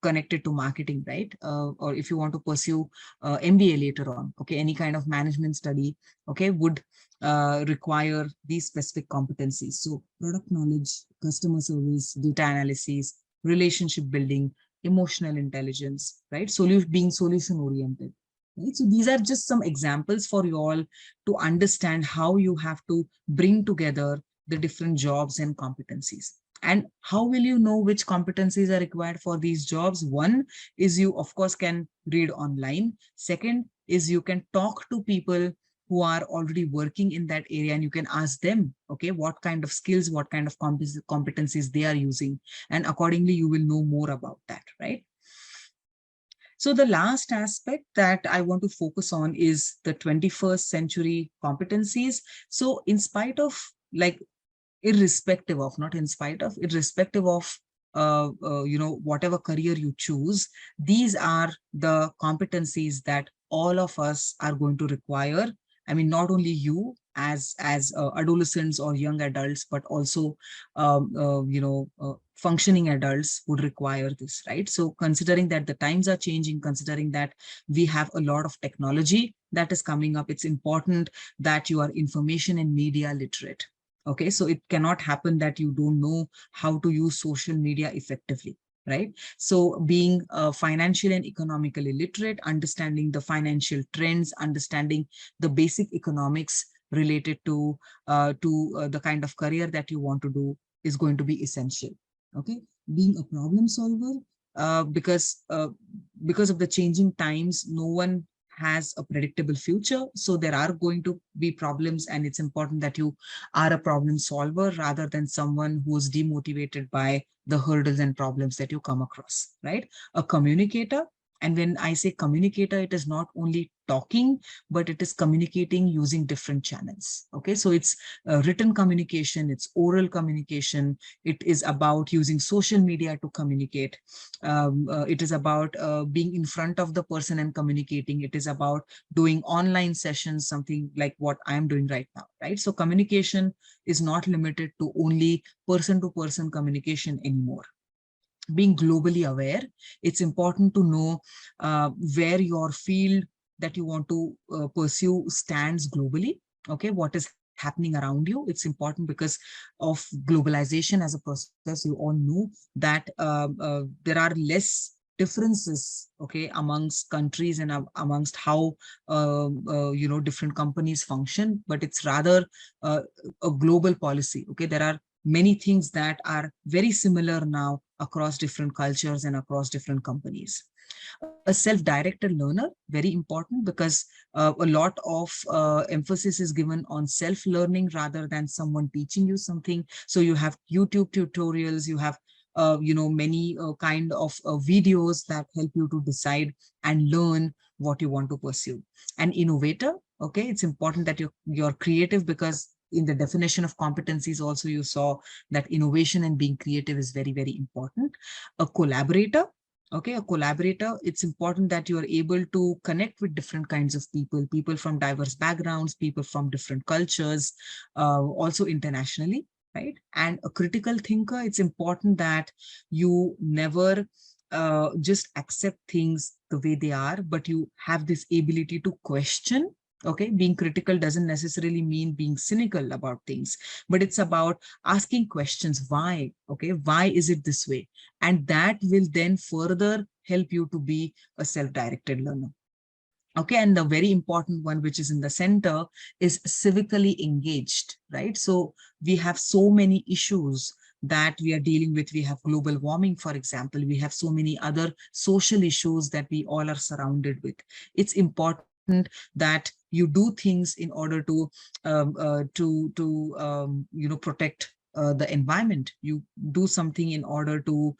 connected to marketing, right? Or if you want to pursue MBA later on, okay, any kind of management study, okay, would require these specific competencies. So product knowledge, customer service, data analysis, relationship building, emotional intelligence, right? Being solution oriented. Right? So these are just some examples for you all to understand how you have to bring together the different jobs and competencies. And how will you know which competencies are required for these jobs? One is you, of course, can read online. Second is you can talk to people who are already working in that area, and you can ask them, okay, what kind of skills, what kind of competencies they are using. And accordingly, you will know more about that, right? So the last aspect that I want to focus on is the 21st century competencies. So in spite of, like, irrespective of, not in spite of, irrespective of, whatever career you choose, these are the competencies that all of us are going to require. I mean, not only you as adolescents or young adults, but also, functioning adults would require this, right? So considering that the times are changing, considering that we have a lot of technology that is coming up, it's important that you are information and media literate. Okay, so it cannot happen that you don't know how to use social media effectively, right? So being financial and economically literate, understanding the financial trends, understanding the basic economics related to the kind of career that you want to do is going to be essential. Okay, being a problem solver, because of the changing times, no one has a predictable future. So there are going to be problems, and it's important that you are a problem solver rather than someone who's demotivated by the hurdles and problems that you come across, right? A communicator. And when I say communicator, it is not only talking, but it is communicating using different channels. Okay, so it's written communication, it's oral communication, it is about using social media to communicate. It is about being in front of the person and communicating. It is about doing online sessions, something like what I'm doing right now, right? So communication is not limited to only person-to-person communication anymore. Being globally aware, it's important to know where your field that you want to pursue stands globally. Okay, what is happening around you? It's important because of globalization as a process. You all know that there are less differences, okay, amongst countries and amongst how different companies function, but it's rather a global policy. Okay, there are many things that are very similar now across different cultures and across different companies. A self-directed learner, very important, because a lot of emphasis is given on self-learning rather than someone teaching you something. So you have YouTube tutorials, you have many kind of videos that help you to decide and learn what you want to pursue. An innovator, okay, it's important that you're creative, because in the definition of competencies also you saw that innovation and being creative is very, very important. A collaborator, okay, a collaborator, it's important that you are able to connect with different kinds of people from diverse backgrounds, people from different cultures, also internationally, right? And a critical thinker, it's important that you never just accept things the way they are, but you have this ability to question, Okay, being critical doesn't necessarily mean being cynical about things, but it's about asking questions. Why? Okay, why is it this way? And that will then further help you to be a self-directed learner. Okay, and the very important one, which is in the center, is civically engaged, right? So we have so many issues that we are dealing with. We have global warming, for example. We have so many other social issues that we all are surrounded with. It's important that you do things in order to protect the environment. You do something in order to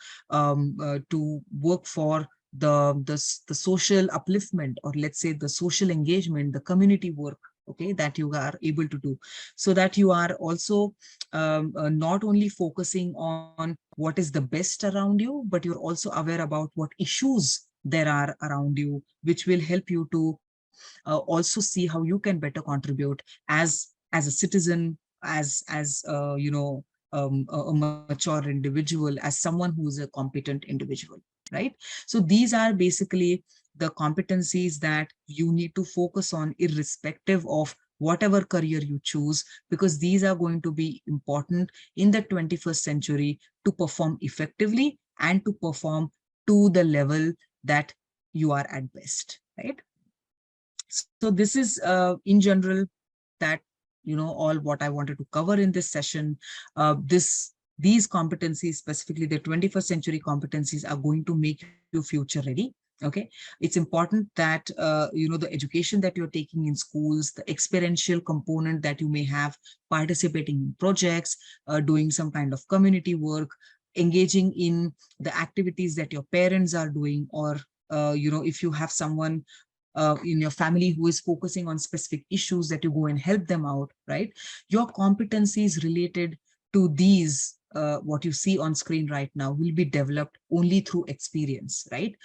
work for the social upliftment, or let's say the social engagement, the community work, okay, that you are able to do, so that you are also not only focusing on what is the best around you, but you're also aware about what issues there are around you, which will help you to also see how you can better contribute as a citizen, a mature individual, as someone who is a competent individual, right? So these are basically the competencies that you need to focus on, irrespective of whatever career you choose, because these are going to be important in the 21st century to perform effectively and to perform to the level that you are at best, right? So this is in general that, all what I wanted to cover in this session. These competencies, specifically the 21st century competencies, are going to make you future ready. Okay, it's important that the education that you're taking in schools, the experiential component that you may have, participating in projects, doing some kind of community work, engaging in the activities that your parents are doing, or if you have someone in your family who is focusing on specific issues, that you go and help them out, right? Your competencies related to these, what you see on screen right now, will be developed only through experience, right?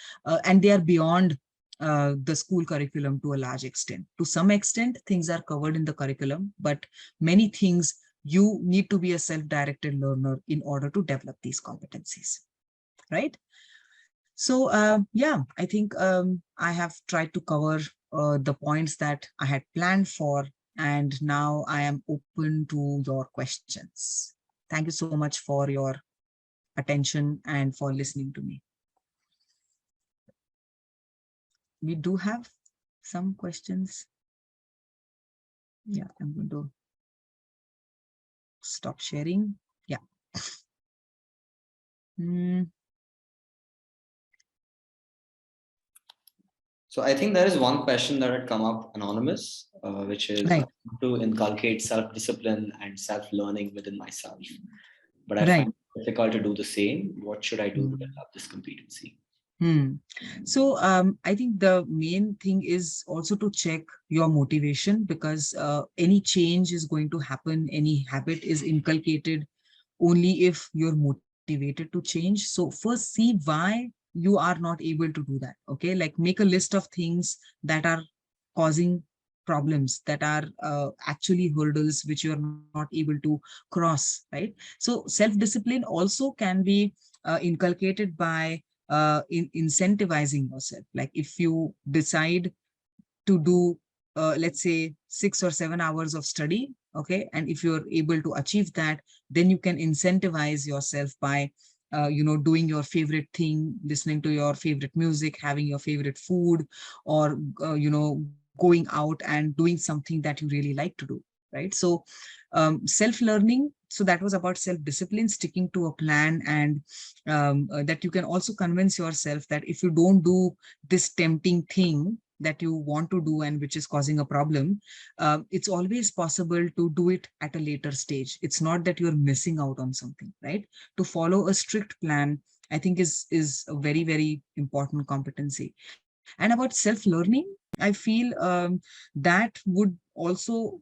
And they are beyond the school curriculum to a large extent. To some extent, things are covered in the curriculum, but many things you need to be a self-directed learner in order to develop these competencies, right? So yeah, I think I have tried to cover the points that I had planned for, and now I am open to your questions. Thank you so much for your attention and for listening to me. We do have some questions. Yeah, I'm going to stop sharing. Yeah. So I think there is one question that had come up anonymous, which is Right. to inculcate self-discipline and self-learning within myself. But I Right. find it difficult to do the same. What should I do to develop this competency? So I think the main thing is also to check your motivation, because any change is going to happen, any habit is inculcated only if you're motivated to change. So first, see why you are not able to do that. Okay, like make a list of things that are causing problems, that are actually hurdles which you are not able to cross, right? So self-discipline also can be inculcated by incentivizing yourself. Like if you decide to do, let's say 6 or 7 hours of study, okay, and if you're able to achieve that, then you can incentivize yourself by doing your favorite thing, listening to your favorite music, having your favorite food, or going out and doing something that you really like to do, right? So self-learning, so that was about self-discipline, sticking to a plan, and that you can also convince yourself that if you don't do this tempting thing that you want to do and which is causing a problem, it's always possible to do it at a later stage. It's not that you're missing out on something, right? To follow a strict plan, I think is a very, very important competency. And about self-learning, I feel that would also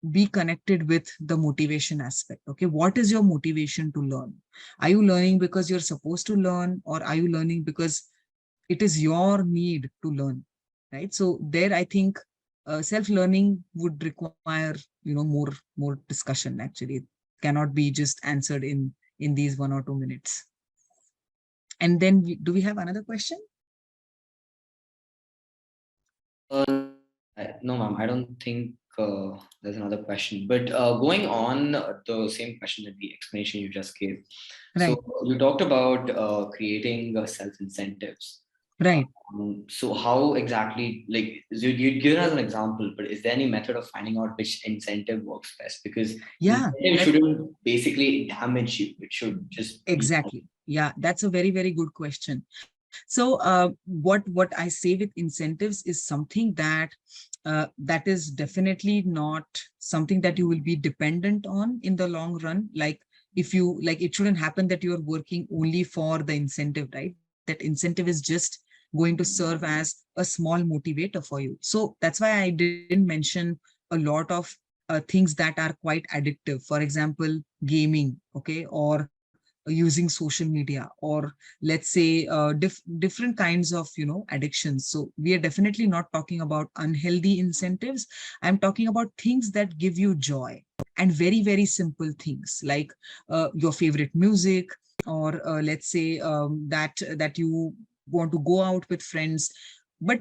be connected with the motivation aspect. Okay, what is your motivation to learn? Are you learning because you're supposed to learn, or are you learning because it is your need to learn, right? So there, I think self-learning would require more discussion. Actually, it cannot be just answered in these 1 or 2 minutes. And then do we have another question? No, ma'am, I don't think there's another question. But going on the same question that the explanation you just gave. Right, So you talked about creating self-incentives. right. So how exactly, like, so you'd given us an example, but is there any method of finding out which incentive works best? Because Yeah, incentive shouldn't basically damage you. It should just be. exactly. Yeah, that's a very, very good question. So what I say with incentives is something that that is definitely not something that you will be dependent on in the long run. Like if you like, it shouldn't happen that you're working only for the incentive, right? That incentive is just going to serve as a small motivator for you. So that's why I didn't mention a lot of things that are quite addictive. For example, gaming, okay, or using social media, or let's say different kinds of addictions. So we are definitely not talking about unhealthy incentives. I'm talking about things that give you joy, and very, very simple things like your favorite music, or let's say that you want to go out with friends. But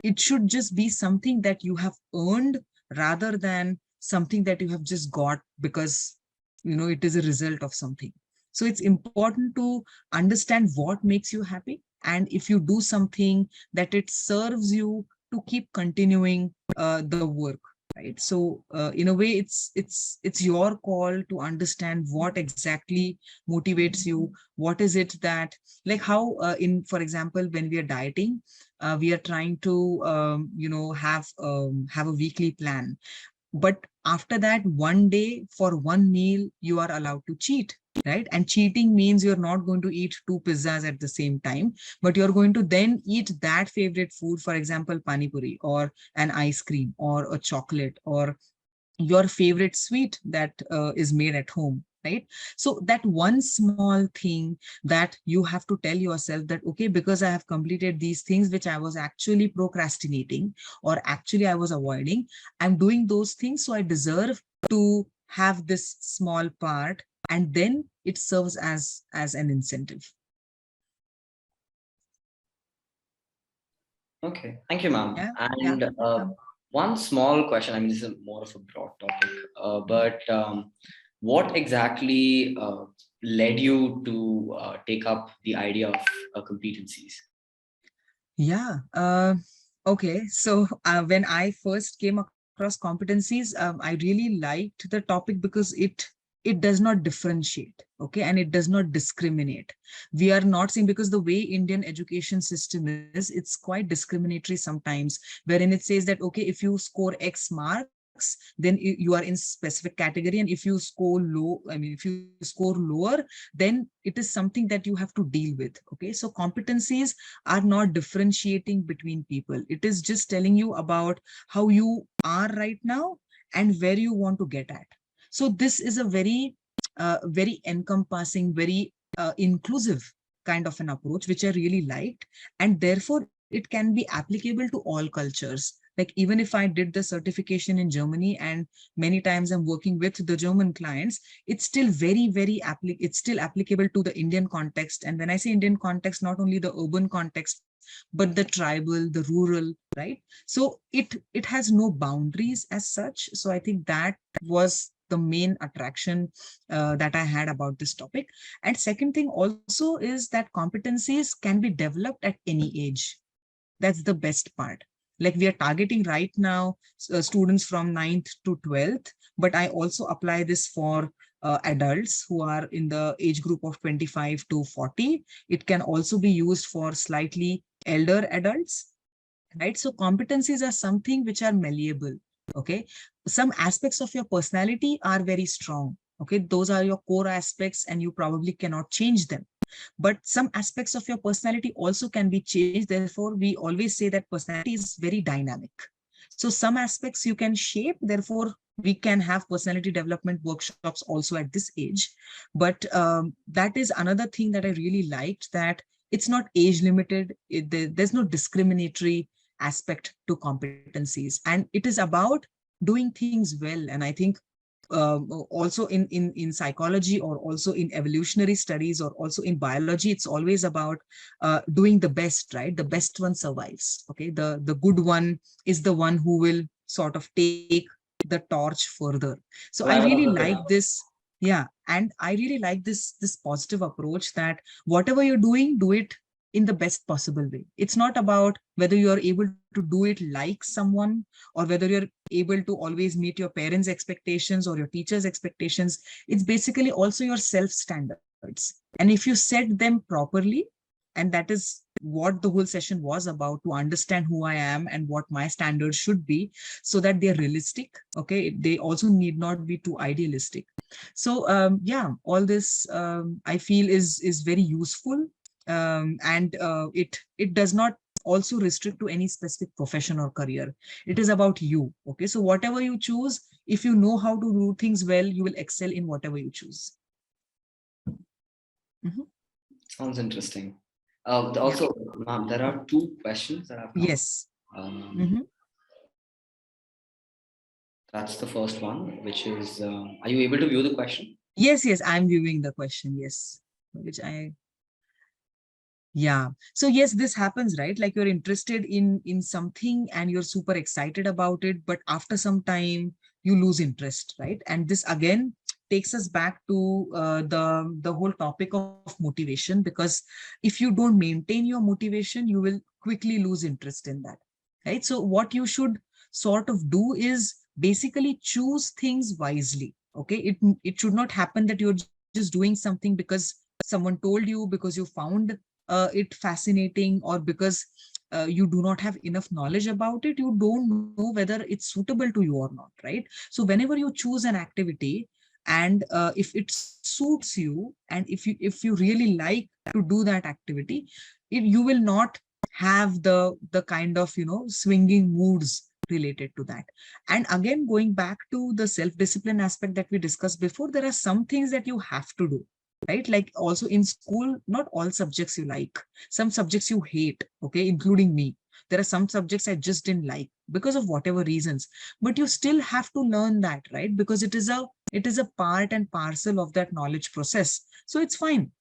it should just be something that you have earned, rather than something that you have just got because it is a result of something. So it's important to understand what makes you happy. And if you do something that it serves you to keep continuing the work, right? So in a way, it's your call to understand what exactly motivates you. What is it that, like how in, for example, when we are dieting, we are trying to have a weekly plan. But after that, one day for one meal, you are allowed to cheat, right? And cheating means you're not going to eat two pizzas at the same time, but you're going to then eat that favorite food, for example, pani puri, or an ice cream, or a chocolate, or your favorite sweet that is made at home, right? So that one small thing that you have to tell yourself that, okay, because I have completed these things which I was actually procrastinating, or actually I was avoiding, I'm doing those things, so I deserve to have this small part, and then it serves as an incentive. Okay, thank you, ma'am. Yeah, yeah. And one small question. I mean, this is more of a broad topic, but what exactly led you to take up the idea of competencies? Yeah. Okay. So when I first came across competencies, I really liked the topic because it does not differentiate, okay, and it does not discriminate. We are not saying, because the way Indian education system is, it's quite discriminatory sometimes, wherein it says that, okay, if you score X marks, then you are in specific category, and if you score low, I mean, if you score lower, then it is something that you have to deal with. Okay, so competencies are not differentiating between people. It is just telling you about how you are right now and where you want to get at. So this is a very, very encompassing, very inclusive kind of an approach, which I really liked. And therefore, it can be applicable to all cultures. Like even if I did the certification in Germany, and many times I'm working with the German clients, it's still very, very it's still applicable to the Indian context. And when I say Indian context, not only the urban context, but the tribal, the rural, right? So it has no boundaries as such. So I think that was the main attraction that I had about this topic. And second thing also is that competencies can be developed at any age. That's the best part. Like we are targeting right now students from 9th to 12th, but I also apply this for adults who are in the age group of 25 to 40. It can also be used for slightly elder adults, right? So competencies are something which are malleable. Okay, some aspects of your personality are very strong. Okay, those are your core aspects, and you probably cannot change them. But some aspects of your personality also can be changed. Therefore, we always say that personality is very dynamic. So some aspects you can shape. Therefore, we can have personality development workshops also at this age. But that is another thing that I really liked, that it's not age limited. There's no discriminatory aspect to competencies, and it is about doing things well. And I think also in psychology, or also in evolutionary studies, or also in biology, it's always about doing the best, right? The best one survives. Okay, the good one is the one who will sort of take the torch further. So I really like this. Yeah, and I really like this positive approach, that whatever you're doing, do it in the best possible way. It's not about whether you are able to do it like someone, or whether you're able to always meet your parents' expectations or your teachers' expectations. It's basically also your self standards. And if you set them properly, and that is what the whole session was about, to understand who I am and what my standards should be, so that they're realistic. Okay, they also need not be too idealistic. So yeah, all this I feel is very useful, and it does not also restrict to any specific profession or career. It is about you. Okay, so whatever you choose, if you know how to do things well, you will excel in whatever you choose. Sounds interesting. Also, ma'am, there are 2 questions that have come. Yes. That's the first one, which is, are you able to view the question? Yes, I'm viewing the question. Yes, yeah. So yes, this happens, right? Like you're interested in something and you're super excited about it, but after some time you lose interest, right? And this again takes us back to the whole topic of motivation, because if you don't maintain your motivation, you will quickly lose interest in that, right? So what you should sort of do is basically choose things wisely. Okay, it should not happen that you're just doing something because someone told you, because you found it fascinating, or because you do not have enough knowledge about it. You don't know whether it's suitable to you or not, right? So whenever you choose an activity, and if it suits you, and if you really like to do that activity, you will not have the kind of swinging moods related to that. And again, going back to the self-discipline aspect that we discussed before, there are some things that you have to do, right? Like also in school, not all subjects you like. Some subjects you hate, okay, including me. There are some subjects I just didn't like because of whatever reasons, but you still have to learn that, right? Because it is a part and parcel of that knowledge process. So it's fine.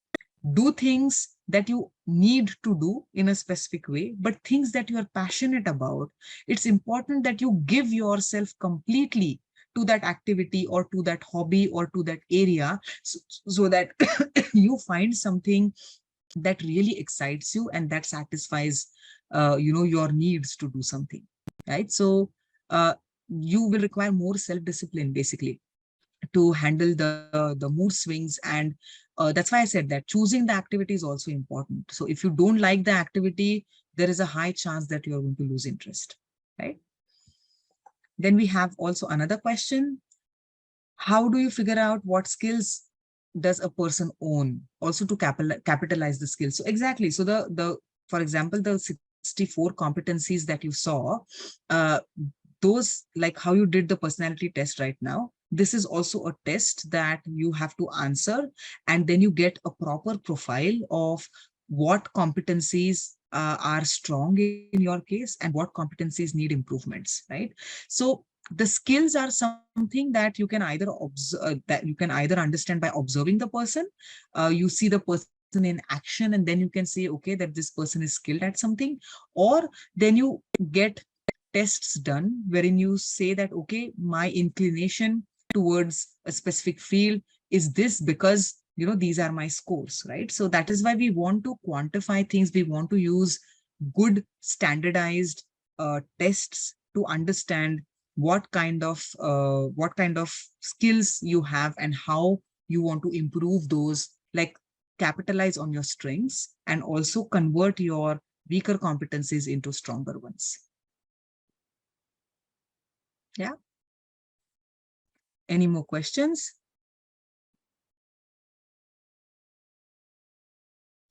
Do things that you need to do in a specific way, but things that you are passionate about, it's important that you give yourself completely to that activity or to that hobby or to that area, so that you find something that really excites you and that satisfies your needs to do something, right? So you will require more self-discipline basically to handle the mood swings. And that's why I said that choosing the activity is also important. So if you don't like the activity, there is a high chance that you're going to lose interest, right? Then we have also another question. How do you figure out what skills does a person own, also to capitalize the skills? So exactly. So for example, the 64 competencies that you saw, those, like how you did the personality test right now, this is also a test that you have to answer, and then you get a proper profile of what competencies are strong in your case and what competencies need improvements, right? So the skills are something that you can either understand by observing the person. You see the person in action, and then you can say, okay, that this person is skilled at something. Or then you get tests done wherein you say that, okay, my inclination towards a specific field is this because these are my scores, right? So that is why we want to quantify things. We want to use good standardized tests to understand what kind of skills you have and how you want to improve those, like capitalize on your strengths and also convert your weaker competencies into stronger ones. Yeah. Any more questions?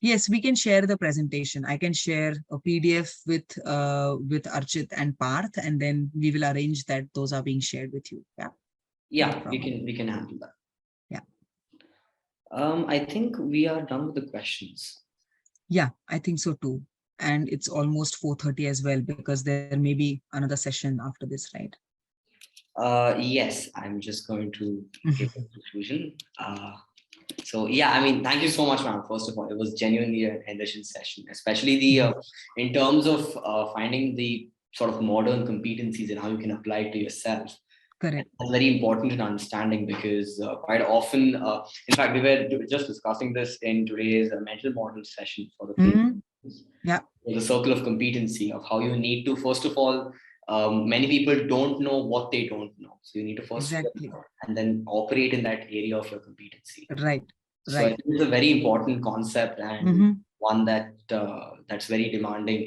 Yes, we can share the presentation. I can share a PDF with Archit and Parth, and then we will arrange that those are being shared with you. Yeah. Yeah, we can handle that. Yeah. I think we are done with the questions. Yeah, I think so too. And it's almost 4:30 as well, because there may be another session after this, right? Yes, I'm just going to give a conclusion. So yeah, I mean, thank you so much, ma'am. First of all, it was genuinely an enriching session, especially the in terms of finding the sort of modern competencies and how you can apply it to yourself. Correct. That's very important in understanding because quite often, in fact, we were just discussing this in today's mental model session for the Mhm. Yeah. the circle of competency of how you need to, first of all, many people don't know what they don't know. So you need to first figure it Exactly. out and then operate in that area of your competency. Right. So I Right. think it's a very important concept and Mhm. one that that's very demanding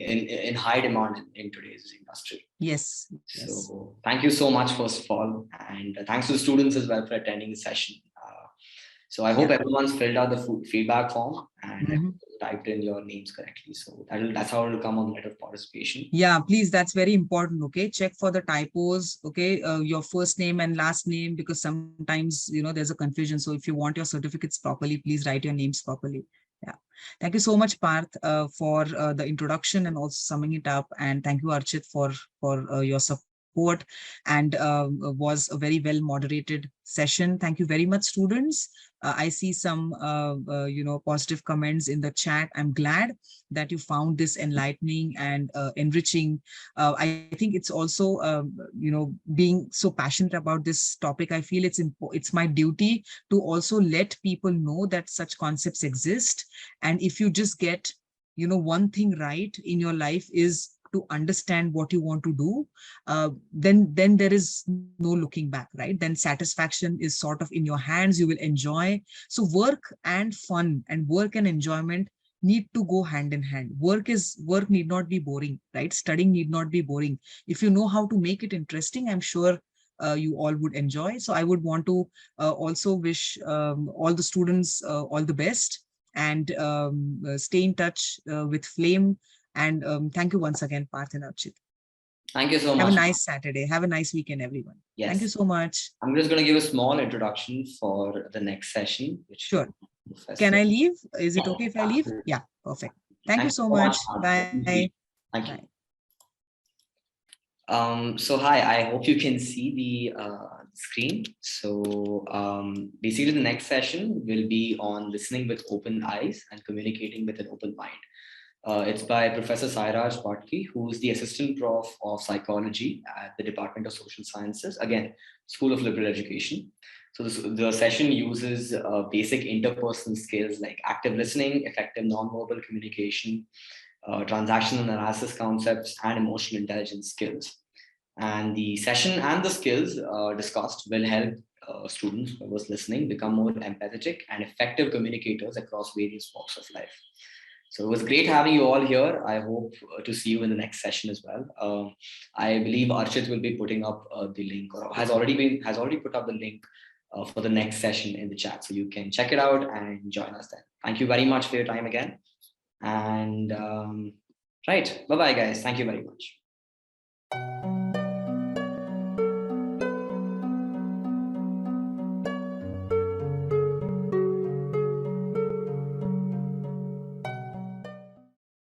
in high demand in today's industry. Yes. Yes. So thank you so much, first of all, and thanks to the students as well for attending the session. So I hope Yeah. everyone's filled out the feedback form and Mhm. typed in your names correctly. So that's how it will come on letter of participation. Yeah, please, that's very important. Okay, check for the typos. Okay, your first name and last name, because sometimes there's a confusion. So if you want your certificates properly, please write your names properly. Yeah, thank you so much, Parth, for the introduction and also summing it up. And thank you, Archit, for your support, and was a very well moderated session. Thank you very much, students. I see some positive comments in the chat. I'm glad that you found this enlightening and enriching. I think it's also, being so passionate about this topic, I feel it's my duty to also let people know that such concepts exist. And if you just get, one thing right in your life is to understand what you want to do, then there is no looking back, right? Then satisfaction is sort of in your hands. You will enjoy. So work and fun and work and enjoyment need to go hand in hand. Work need not be boring, right? Studying need not be boring. If you know how to make it interesting, I'm sure you all would enjoy. So I would want to also wish all the students all the best, and stay in touch with Flame. And thank you once again, Parth and Archit. Thank you so Have a much. nice Saturday. Have a nice weekend, everyone. Yes. Thank you so much. I'm just going to give a small introduction for the next session. Which Sure. Can I leave? Is it okay if I leave? Absolutely. Yeah, perfect. Thank you so much. Bye. Thank you. Bye. So hi, I hope you can see the screen. So basically the next session will be on listening with open eyes and communicating with an open mind. It's by Professor Sairaj Bhatki, who's the Assistant Prof of Psychology at the Department of Social Sciences, again, School of Liberal Education. So the session uses basic interpersonal skills like active listening, effective nonverbal communication, transactional analysis concepts, and emotional intelligence skills. And the session and the skills discussed will help students who was listening become more empathetic and effective communicators across various walks of life. So it was great having you all here. I hope to see you in the next session as well. I believe Archit will be putting up the link, or has already put up the link for the next session in the chat, so you can check it out and join us then. Thank you very much for your time again. And right, bye bye guys. Thank you very much.